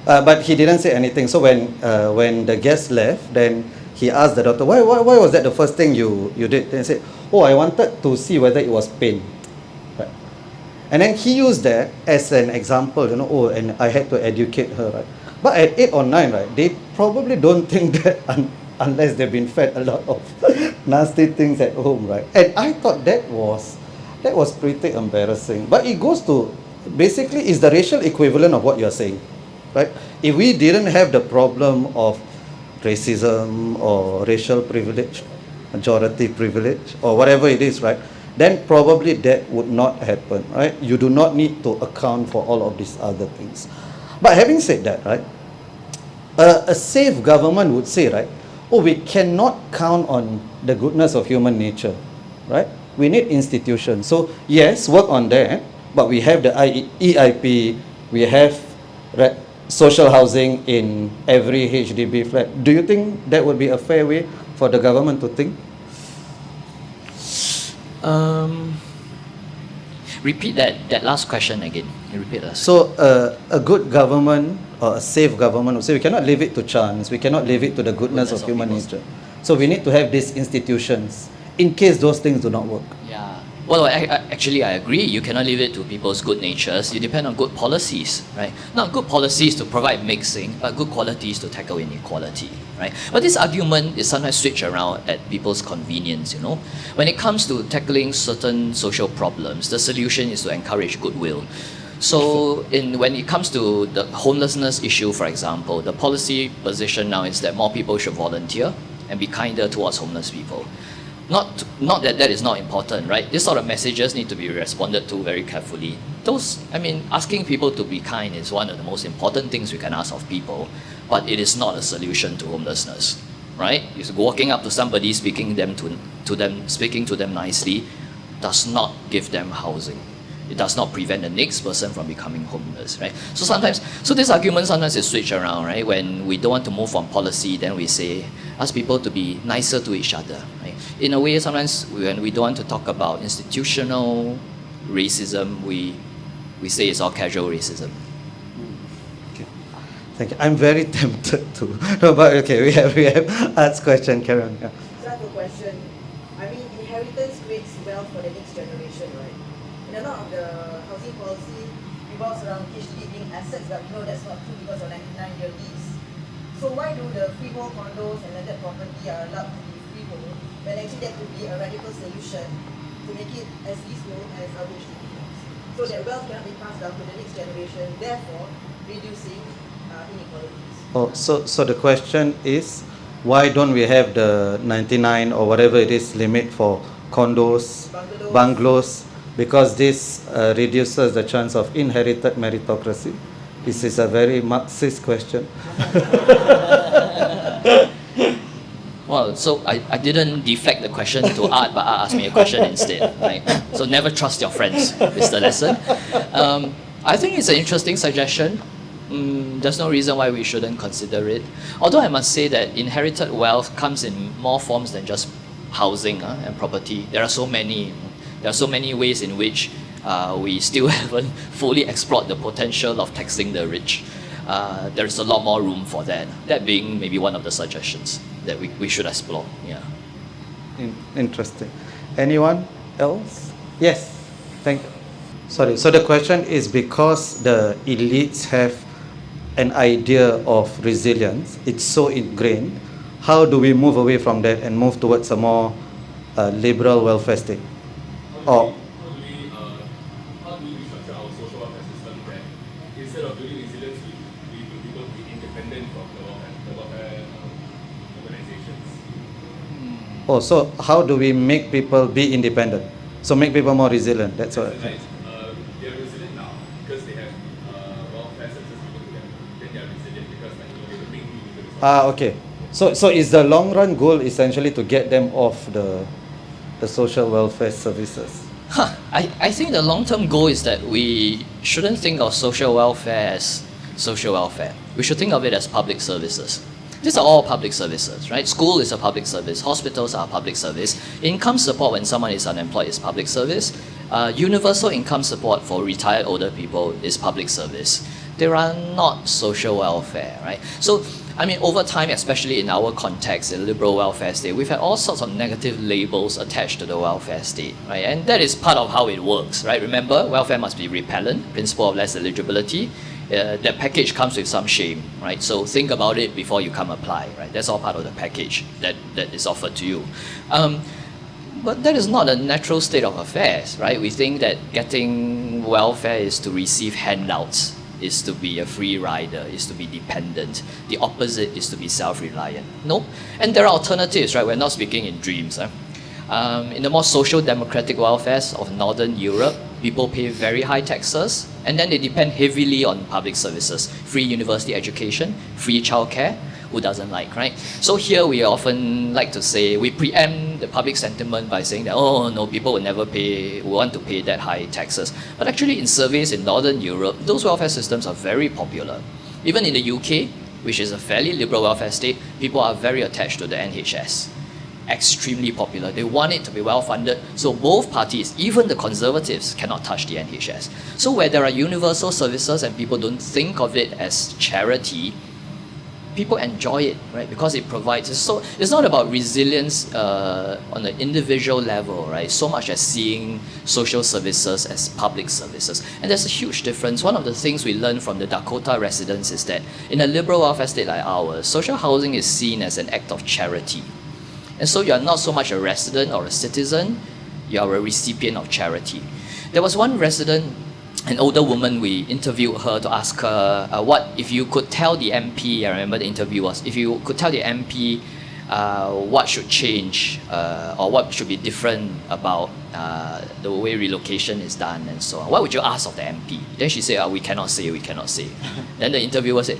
[SPEAKER 1] But he didn't say anything. So when the guest left, then he asked the daughter, why was that the first thing you did? Then he said, oh, I wanted to see whether it was pain. Right? And then he used that as an example, oh, and I had to educate her, right? But at 8 or 9, right, they probably don't think that unless they've been fed a lot of nasty things at home, right? And I thought that was pretty embarrassing. But it goes to, basically, is the racial equivalent of what you're saying, right? If we didn't have the problem of racism or racial privilege, majority privilege, or whatever it is, right, then probably that would not happen, right? You do not need to account for all of these other things. But having said that, right, a safe government would say, right, oh, we cannot count on the goodness of human nature, right? We need institutions. So yes, work on that, but we have the EIP, we have social housing in every HDB flat. Do you think that would be a fair way for the government to think?
[SPEAKER 2] Repeat that last question again. Repeat that.
[SPEAKER 1] So a good government or a safe government would say we cannot leave it to chance, we cannot leave it to the goodness of human nature. So we need to have these institutions in case those things do not work.
[SPEAKER 2] Yeah. Well, actually, I agree. You cannot leave it to people's good natures. You depend on good policies, right? Not good policies to provide mixing, but good qualities to tackle inequality, right? But this argument is sometimes switched around at people's convenience, When it comes to tackling certain social problems, the solution is to encourage goodwill. So when it comes to the homelessness issue, for example, the policy position now is that more people should volunteer and be kinder towards homeless people. Not that is not important, right? This sort of messages need to be responded to very carefully. Asking people to be kind is one of the most important things we can ask of people, but it is not a solution to homelessness. right? Is walking up to somebody, speaking to them nicely, does not give them housing. It does not prevent the next person from becoming homeless, right? So this argument sometimes is switched around, right? When we don't want to move on policy, then we say, ask people to be nicer to each other, right? In a way, sometimes when we don't want to talk about institutional racism, we say it's all casual racism.
[SPEAKER 1] Okay. Thank you. I'm very tempted to. No, but okay, we have asked question, Karen. Yeah.
[SPEAKER 3] So I have a question. I mean, inheritance creates wealth for the next generation, right? And a lot of the housing policy revolves around HDB being assets, but we know that's not true because of 99-year lease. So why do the freehold condos and landed property are allowed to be freehold when actually that could be a radical solution to make it as leasehold as our HDB homes? So that wealth cannot be passed down to the next generation, therefore reducing inequalities.
[SPEAKER 1] Oh, so the question is, why don't we have the 99 or whatever it is limit for condos, bungalows? Because this reduces the chance of inherited meritocracy. This is a very Marxist question.
[SPEAKER 2] Well, so I didn't deflect the question to Art, but Art asked me a question instead, right? So never trust your friends is the lesson. I think it's an interesting suggestion. There's no reason why we shouldn't consider it. Although I must say that inherited wealth comes in more forms than just housing and property. There are so many ways in which we still haven't fully explored the potential of taxing the rich. There's a lot more room for that. That being maybe one of the suggestions that we should explore. Yeah.
[SPEAKER 1] Interesting. Anyone else? Yes. Thank you. Sorry. So the question is, because the elites have an idea of resilience, it's so ingrained, how do we move away from that and move towards a more liberal welfare state? Or
[SPEAKER 4] how do we restructure our social welfare system that instead of building resilience, we do people to be independent from the welfare organizations?
[SPEAKER 1] Oh, so how do we make people be independent? So make people more resilient. That's what.
[SPEAKER 4] They're resilient now because they have welfare services given to them. Then they're resilient because they will bring new resources.
[SPEAKER 1] Okay. So is the long run goal essentially to get them off the social welfare services?
[SPEAKER 2] I think the long-term goal is that we shouldn't think of social welfare as social welfare. We should think of it as public services. These are all public services, right? School is a public service. Hospitals are a public service. Income support when someone is unemployed is public service. Universal income support for retired older people is public service. They are not social welfare, right? So, I mean, over time, especially in our context, in liberal welfare state, we've had all sorts of negative labels attached to the welfare state, right? And that is part of how it works, right? Remember, welfare must be repellent, principle of less eligibility. That package comes with some shame, right? So think about it before you come apply, right? That's all part of the package that is offered to you. But that is not a natural state of affairs, right? We think that getting welfare is to receive handouts, is to be a free rider, is to be dependent. The opposite is to be self-reliant. No, and there are alternatives, right? We're not speaking in dreams. In the more social democratic welfares of Northern Europe, people pay very high taxes, and then they depend heavily on public services. Free university education, free childcare, who doesn't like, right? So here we often like to say, we preempt the public sentiment by saying that, oh no, people will never want to pay that high taxes. But actually in surveys in Northern Europe, those welfare systems are very popular. Even in the UK, which is a fairly liberal welfare state, people are very attached to the NHS. Extremely popular. They want it to be well funded. So both parties, even the Conservatives, cannot touch the NHS. So where there are universal services and people don't think of it as charity, people enjoy it, right? Because it provides. So it's not about resilience on an individual level, right? So much as seeing social services as public services. And there's a huge difference. One of the things we learned from the Dakota residents is that in a liberal welfare state like ours, social housing is seen as an act of charity. And so you're not so much a resident or a citizen, you're a recipient of charity. There was one resident, an older woman, we interviewed her to ask her, what if you could tell the MP, I remember the interview was, if you could tell the MP what should change or what should be different about the way relocation is done and so on, what would you ask of the MP? Then she said, we cannot say. Then the interviewer said,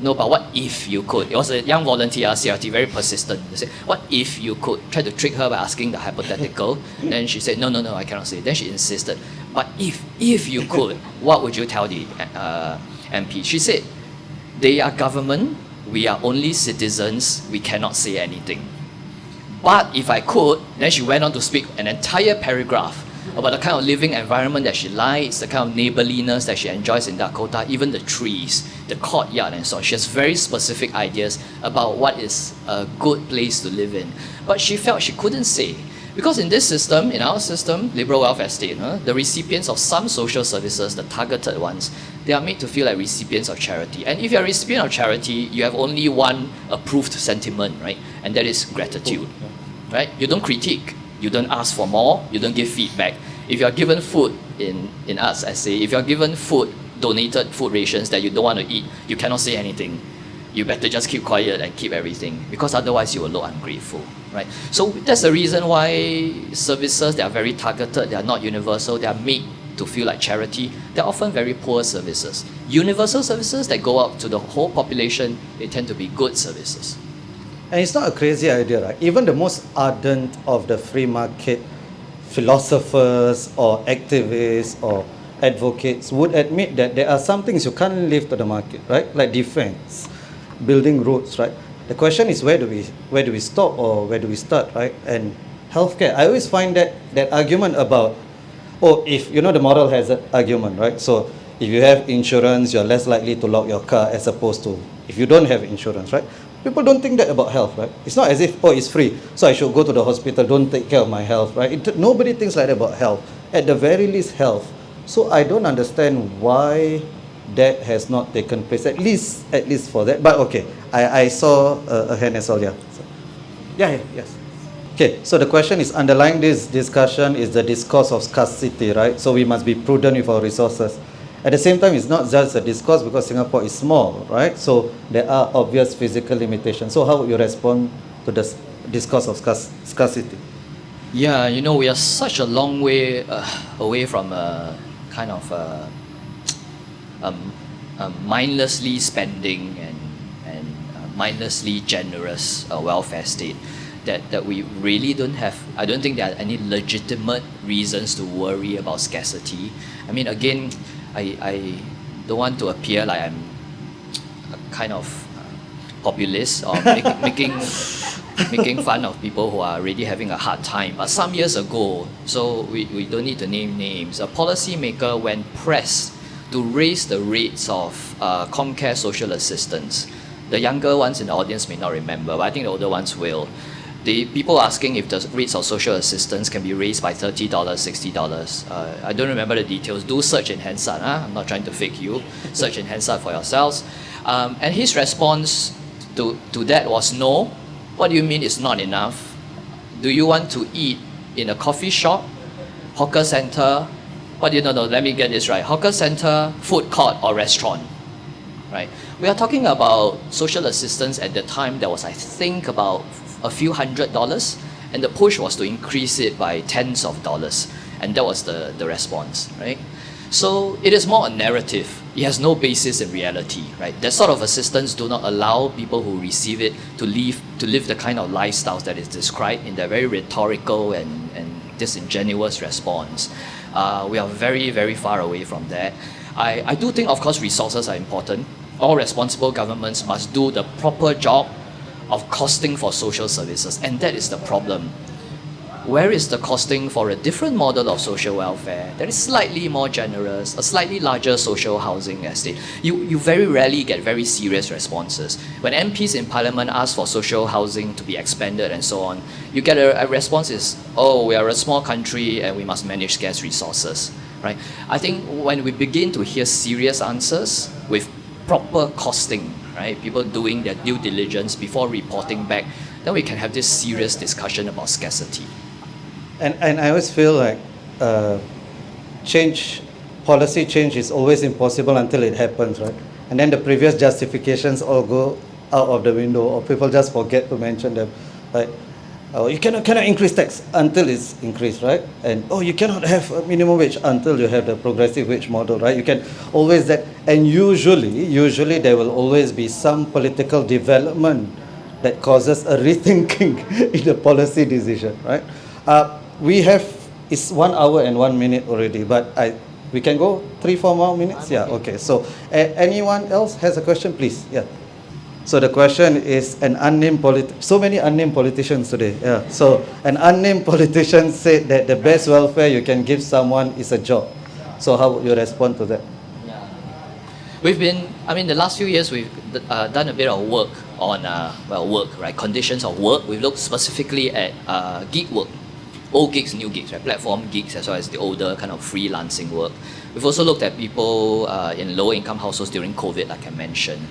[SPEAKER 2] no, but what if you could? It was a young volunteer, CRT, very persistent. They said, what if you could? Try to trick her by asking the hypothetical. Then she said, no, I cannot say. Then she insisted, but if you could, what would you tell the MP? She said, they are government, we are only citizens, we cannot say anything. But if I could, then she went on to speak an entire paragraph about the kind of living environment that she likes, the kind of neighborliness that she enjoys in Dakota, even the trees, the courtyard and so on. She has very specific ideas about what is a good place to live in. But she felt she couldn't say. Because in this system, in our system, liberal welfare state, the recipients of some social services, the targeted ones, they are made to feel like recipients of charity. And if you're a recipient of charity, you have only one approved sentiment, right? And that is gratitude, right? You don't critique. You don't ask for more, you don't give feedback. If you're given food in us, I say, if you're given food, donated food rations that you don't want to eat, you cannot say anything. You better just keep quiet and keep everything, because otherwise you will look ungrateful, right? So that's the reason why services that are very targeted, they are not universal, they are made to feel like charity, they're often very poor services. Universal services that go out to the whole population, they tend to be good services.
[SPEAKER 1] And it's not a crazy idea, right? Even the most ardent of the free market philosophers or activists or advocates would admit that there are some things you can't leave to the market, right? Like defense, building roads, right? The question is where do we stop or where do we start, right? And healthcare, I always find that argument about, if you know the moral hazard argument, right? So if you have insurance, you're less likely to lock your car as opposed to if you don't have insurance, right? People don't think that about health, right? It's not as if, it's free, so I should go to the hospital, don't take care of my health, right? Nobody thinks like that about health. At the very least, health. So I don't understand why that has not taken place, at least for that. But okay, I saw a hand as well, yeah. So, yes. Okay, so the question is, underlying this discussion is the discourse of scarcity, right? So we must be prudent with our resources. At the same time, it's not just a discourse because Singapore is small, right? So there are obvious physical limitations. So how would you respond to the discourse of scarcity?
[SPEAKER 2] Yeah, we are such a long way away from a kind of mindlessly spending and mindlessly generous welfare state that we really don't have. I don't think there are any legitimate reasons to worry about scarcity. I mean, again, I don't want to appear like I'm a kind of populist or making fun of people who are really having a hard time. But some years ago, so we don't need to name names, a policymaker, when pressed to raise the rates of Comcare social assistance, the younger ones in the audience may not remember, but I think the older ones will. The people asking if the rates of social assistance can be raised by $30, $60. I don't remember the details. Do search in Hansard. I'm not trying to fake you. Search in Hansard for yourselves. And his response to that was no. What do you mean it's not enough? Do you want to eat in a coffee shop, hawker center? What do you know? No, let me get this right. Hawker center, food court, or restaurant, right? We are talking about social assistance at the time that was, I think, about a few $100, and the push was to increase it by tens of dollars, and that was the response, right? So it is more a narrative. It has no basis in reality, right? That sort of assistance do not allow people who receive it to live the kind of lifestyles that is described in their very rhetorical and disingenuous response. We are very, very far away from that. I do think, of course, resources are important. All responsible governments must do the proper job of costing for social services, and that is the problem. Where is the costing for a different model of social welfare that is slightly more generous, a slightly larger social housing estate? You very rarely get very serious responses. When MPs in Parliament ask for social housing to be expanded and so on, you get a response is, we are a small country and we must manage scarce resources, right? I think when we begin to hear serious answers with proper costing, right, people doing their due diligence before reporting back, then we can have this serious discussion about scarcity.
[SPEAKER 1] And I always feel like policy change is always impossible until it happens, right? And then the previous justifications all go out of the window, or people just forget to mention them. Like, Oh, you cannot increase tax until it's increased, right? And oh, you cannot have a minimum wage until you have the progressive wage model, right? You can always that, and usually there will always be some political development that causes a rethinking in the policy decision, right? We have, it's 1 hour and 1 minute already, but we can go 3-4 more minutes. Yeah, okay. So anyone else has a question, please? Yeah. So the question is, so many unnamed politicians today. Yeah. So an unnamed politician said that the best welfare you can give someone is a job. So how would you respond to that?
[SPEAKER 2] The last few years we've done a bit of work on, right, conditions of work. We've looked specifically at gig work, old gigs, new gigs, right, platform gigs, as well as the older kind of freelancing work. We've also looked at people in low income households during COVID, like I mentioned.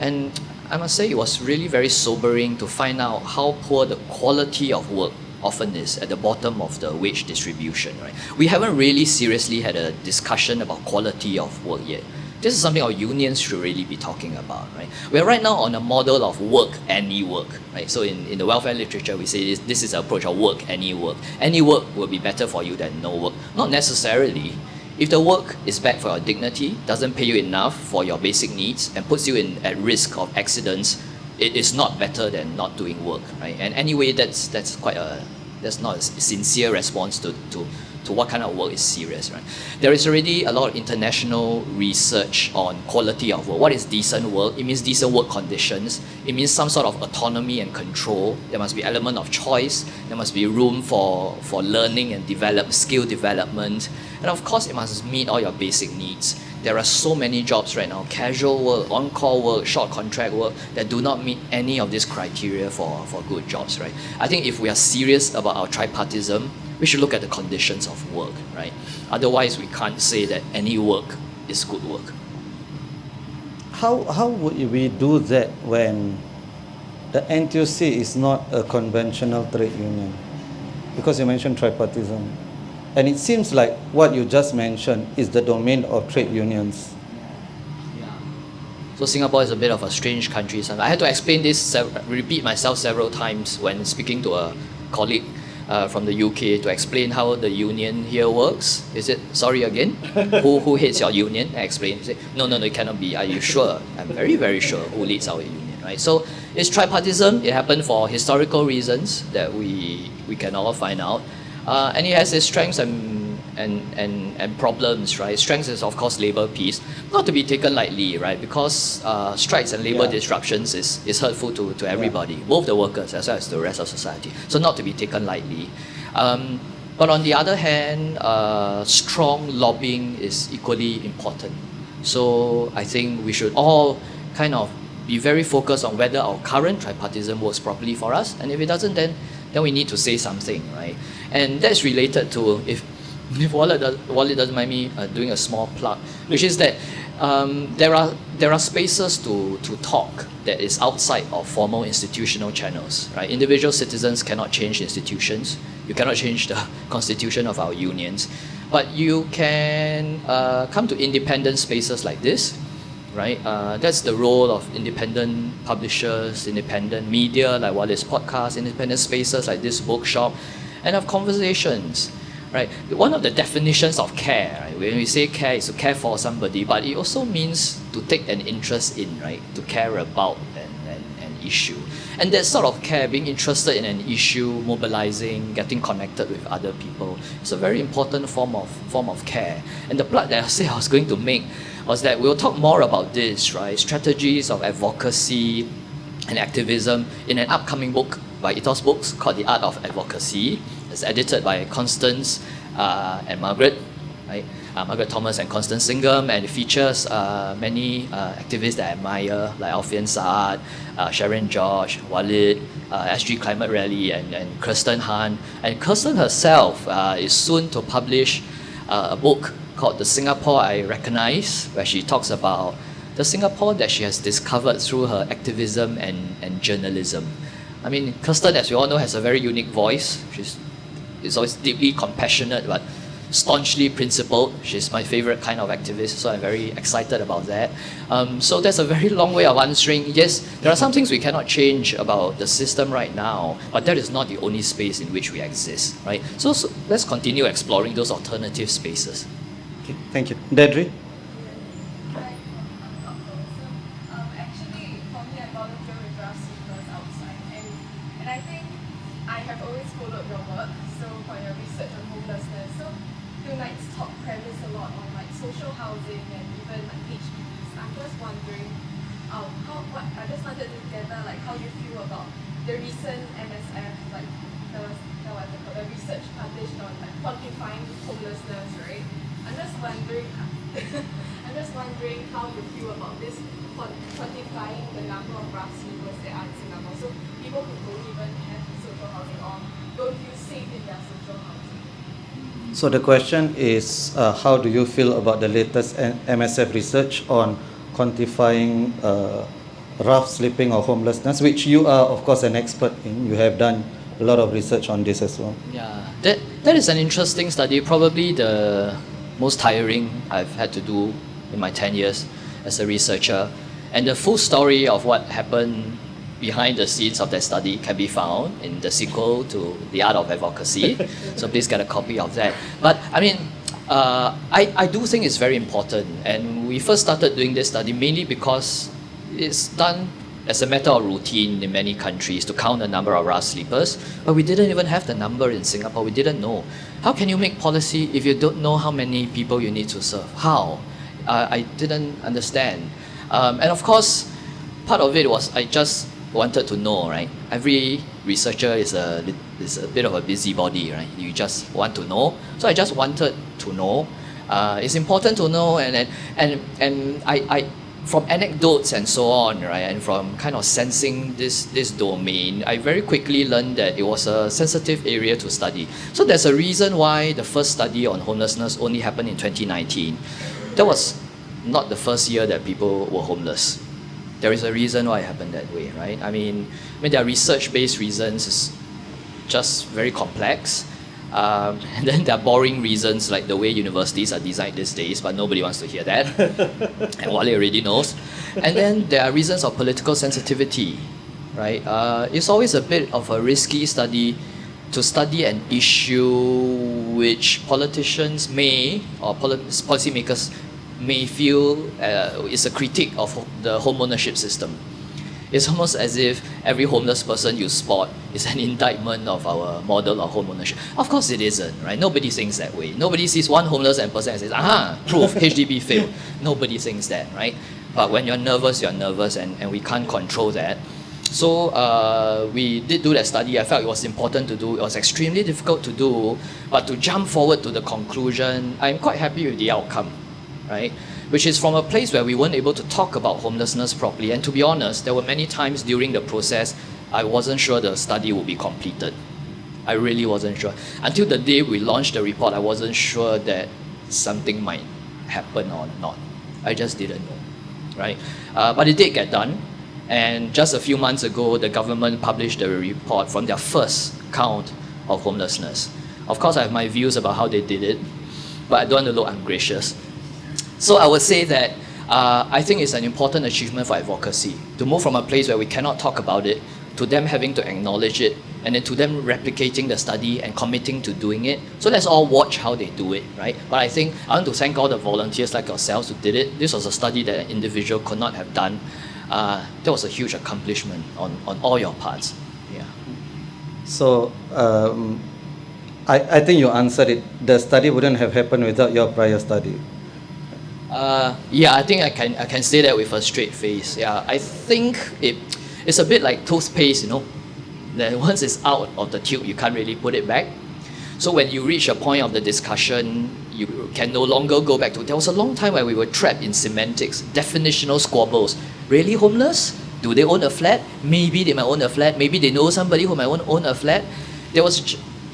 [SPEAKER 2] And I must say it was really very sobering to find out how poor the quality of work often is at the bottom of the wage distribution, right? We haven't really seriously had a discussion about quality of work yet. This is something our unions should really be talking about, right? We're right now on a model of work, any work, right? So in the welfare literature, we say this is an approach of work, any work. Any work will be better for you than no work. Not necessarily. If the work is bad for your dignity, doesn't pay you enough for your basic needs, and puts you at risk of accidents, it is not better than not doing work, right? And anyway, that's not a sincere response to what kind of work is serious, right? There is already a lot of international research on quality of work. What is decent work? It means decent work conditions. It means some sort of autonomy and control. There must be element of choice. There must be room for learning and skill development. And of course, it must meet all your basic needs. There are so many jobs right now, casual work, on-call work, short contract work, that do not meet any of these criteria for good jobs, right? I think if we are serious about our tripartism, we should look at the conditions of work, right? Otherwise, we can't say that any work is good work.
[SPEAKER 1] How would we do that when the NTUC is not a conventional trade union? Because you mentioned tripartism. And it seems like what you just mentioned is the domain of trade unions.
[SPEAKER 2] So Singapore is a bit of a strange country. So I had to explain this, repeat myself several times when speaking to a colleague from the UK to explain how the union here works. Is it, sorry again, who hates your union? I explain. You say, no, it cannot be. Are you sure? I'm very, very sure who leads our union, right? So it's tripartism. It happened for historical reasons that we can all find out. And it has its strengths and problems, right? Strengths is, of course, labour peace. Not to be taken lightly, right? Because strikes and labour disruptions is hurtful to everybody, both the workers as well as the rest of society. So not to be taken lightly. But on the other hand, strong lobbying is equally important. So I think we should all kind of be very focused on whether our current tripartism works properly for us. And if it doesn't, then we need to say something, right? And that's related to, if Walid doesn't mind me doing a small plug, which is that there are spaces to talk that is outside of formal institutional channels, right? Individual citizens cannot change institutions. You cannot change the constitution of our unions, but you can come to independent spaces like this, right? That's the role of independent publishers, independent media like Walid's podcast, independent spaces like this bookshop, and have conversations, right? One of the definitions of care, right? When we say care, is to care for somebody, but it also means to take an interest in, right? To care about an issue. And that sort of care, being interested in an issue, mobilizing, getting connected with other people, is a very important form of care. And the plug that I said I was going to make was that we'll talk more about this, right? Strategies of advocacy and activism in an upcoming book by Ethos Books called The Art of Advocacy. It's edited by Constance and Margaret, right? Margaret Thomas and Constance Singham, and it features many activists that I admire, like Alfian Saad, Sharon George, Walid, SG Climate Rally, and Kirsten Han. And Kirsten herself is soon to publish a book called The Singapore I Recognize, where she talks about the Singapore that she has discovered through her activism and journalism. I mean, Kirsten, as we all know, has a very unique voice. She's always deeply compassionate, but staunchly principled. She's my favorite kind of activist, so I'm very excited about that. So that's a very long way of answering. Yes, there are some things we cannot change about the system right now, but that is not the only space in which we exist, right? So let's continue exploring those alternative spaces.
[SPEAKER 1] Okay, thank you. Dedri?
[SPEAKER 5] Hi, I'm Ng Kok Hoe. So, actually, for me, I volunteer with grassroots outside, and I think I have always followed your work. So, for your research on homelessness, so tonight's talk premise a lot on like social housing and even like HDBs. I'm just wondering, I just wanted to gather like how you feel about the recent MSF like the research published on like quantifying homelessness, right? I'm just wondering how you feel about this quantifying the number of rough sleepers there are in Singapore. So people who don't even have social housing or don't feel safe in their social housing.
[SPEAKER 1] So the question is, how do you feel about the latest MSF research on quantifying rough sleeping or homelessness, which you are, of course, an expert in. You have done a lot of research on this as well.
[SPEAKER 2] Yeah, that is an interesting study, probably the most tiring I've had to do in my 10 years as a researcher. And the full story of what happened behind the scenes of that study can be found in the sequel to The Art of Advocacy. So please get a copy of that. But I mean, I do think it's very important. And we first started doing this study mainly because it's done as a matter of routine in many countries to count the number of rough sleepers, but we didn't even have the number in Singapore. We didn't know. How can you make policy if you don't know how many people you need to serve? How? I didn't understand. And of course, part of it was I just wanted to know, right? Every researcher is a bit of a busybody, right? You just want to know. So I just wanted to know. It's important to know, and I from anecdotes and so on, right, and from kind of sensing this domain, I very quickly learned that it was a sensitive area to study. So there's a reason why the first study on homelessness only happened in 2019. That was not the first year that people were homeless. There is a reason why it happened that way, right? I mean there are research-based reasons. It's just very complex. And then there are boring reasons like the way universities are designed these days, but nobody wants to hear that. And Walid already knows. And then there are reasons of political sensitivity, right? It's always a bit of a risky study to study an issue which politicians may, or policymakers may feel is a critique of the home ownership system. It's almost as if every homeless person you spot is an indictment of our model of home ownership. Of course it isn't, right? Nobody thinks that way. Nobody sees one homeless person and says, aha, proof, HDB failed. Nobody thinks that, right? But when you're nervous, and we can't control that. So we did do that study. I felt it was important to do. It was extremely difficult to do, but to jump forward to the conclusion, I'm quite happy with the outcome, right? Which is from a place where we weren't able to talk about homelessness properly. And to be honest, there were many times during the process, I wasn't sure the study would be completed. I really wasn't sure. Until the day we launched the report, I wasn't sure that something might happen or not. I just didn't know, right? But it did get done. And just a few months ago, the government published a report from their first count of homelessness. Of course, I have my views about how they did it, but I don't want to look ungracious. So I would say that I think it's an important achievement for advocacy to move from a place where we cannot talk about it to them having to acknowledge it, and then to them replicating the study and committing to doing it. So let's all watch how they do it, right? But I think I want to thank all the volunteers like yourselves who did it. This was a study that an individual could not have done. That was a huge accomplishment on all your parts. Yeah.
[SPEAKER 1] So I think you answered it. The study wouldn't have happened without your prior study.
[SPEAKER 2] Yeah, I think I can say that with a straight face. Yeah, I think it's a bit like toothpaste, that once it's out of the tube, you can't really put it back. So when you reach a point of the discussion, you can no longer go back to. There was a long time where we were trapped in semantics, definitional squabbles. Really homeless? Do they own a flat? Maybe they might own a flat. Maybe they know somebody who might own a flat. It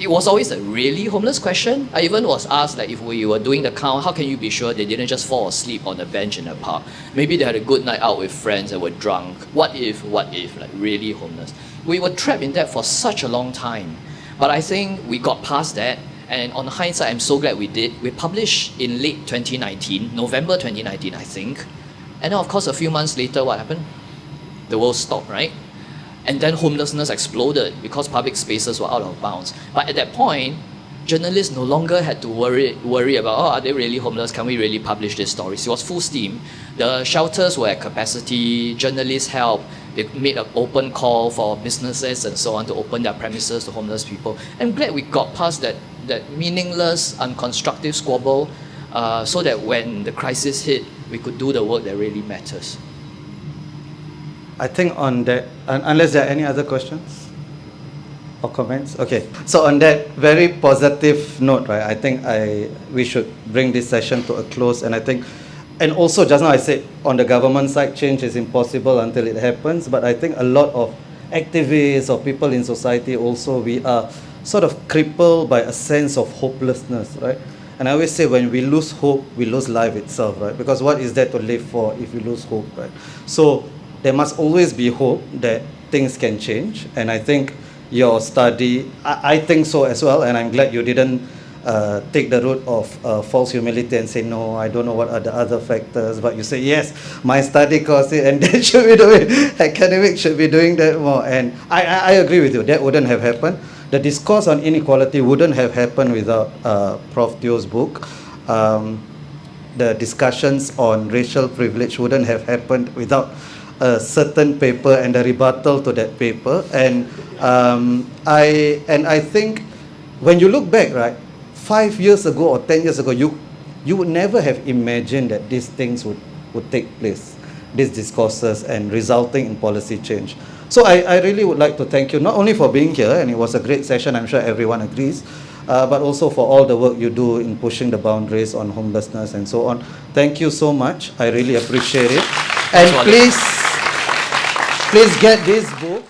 [SPEAKER 2] was always a really homeless question. I even was asked, like, if we were doing the count, how can you be sure they didn't just fall asleep on a bench in a park? Maybe they had a good night out with friends and were drunk. What if, like really homeless? We were trapped in that for such a long time. But I think we got past that, And on hindsight, I'm so glad we did. We published in late 2019, November 2019, I think. And then, of course, a few months later, what happened? The world stopped, right? And then homelessness exploded because public spaces were out of bounds. But at that point, journalists no longer had to worry about, oh, are they really homeless? Can we really publish these stories? It was full steam. The shelters were at capacity, journalists helped. They made an open call for businesses and so on to open their premises to homeless people. I'm glad we got past that meaningless, unconstructive squabble so that when the crisis hit, we could do the work that really matters.
[SPEAKER 1] I think on that, unless there are any other questions or comments, okay. So on that very positive note, right, I think we should bring this session to a close. And I think, and also just now I said on the government side, change is impossible until it happens. But I think a lot of activists or people in society also, we are sort of crippled by a sense of hopelessness, right? And I always say when we lose hope, we lose life itself, right? Because what is there to live for if we lose hope, right? So there must always be hope that things can change. And I think your study, I think so as well. And I'm glad you didn't take the route of false humility and say, no, I don't know what are the other factors. But you say, yes, my study course, and they should be doing, academics should be doing that more. And I agree with you, that wouldn't have happened. The discourse on inequality wouldn't have happened without Prof. Teo's book. The discussions on racial privilege wouldn't have happened without a certain paper and a rebuttal to that paper. And I think when you look back, right, 5 years ago or 10 years ago, you would never have imagined that these things would take place, these discourses, and resulting in policy change. So I really would like to thank you, not only for being here, and it was a great session, I'm sure everyone agrees, but also for all the work you do in pushing the boundaries on homelessness and so on. Thank you so much. I really appreciate it. And please get this book.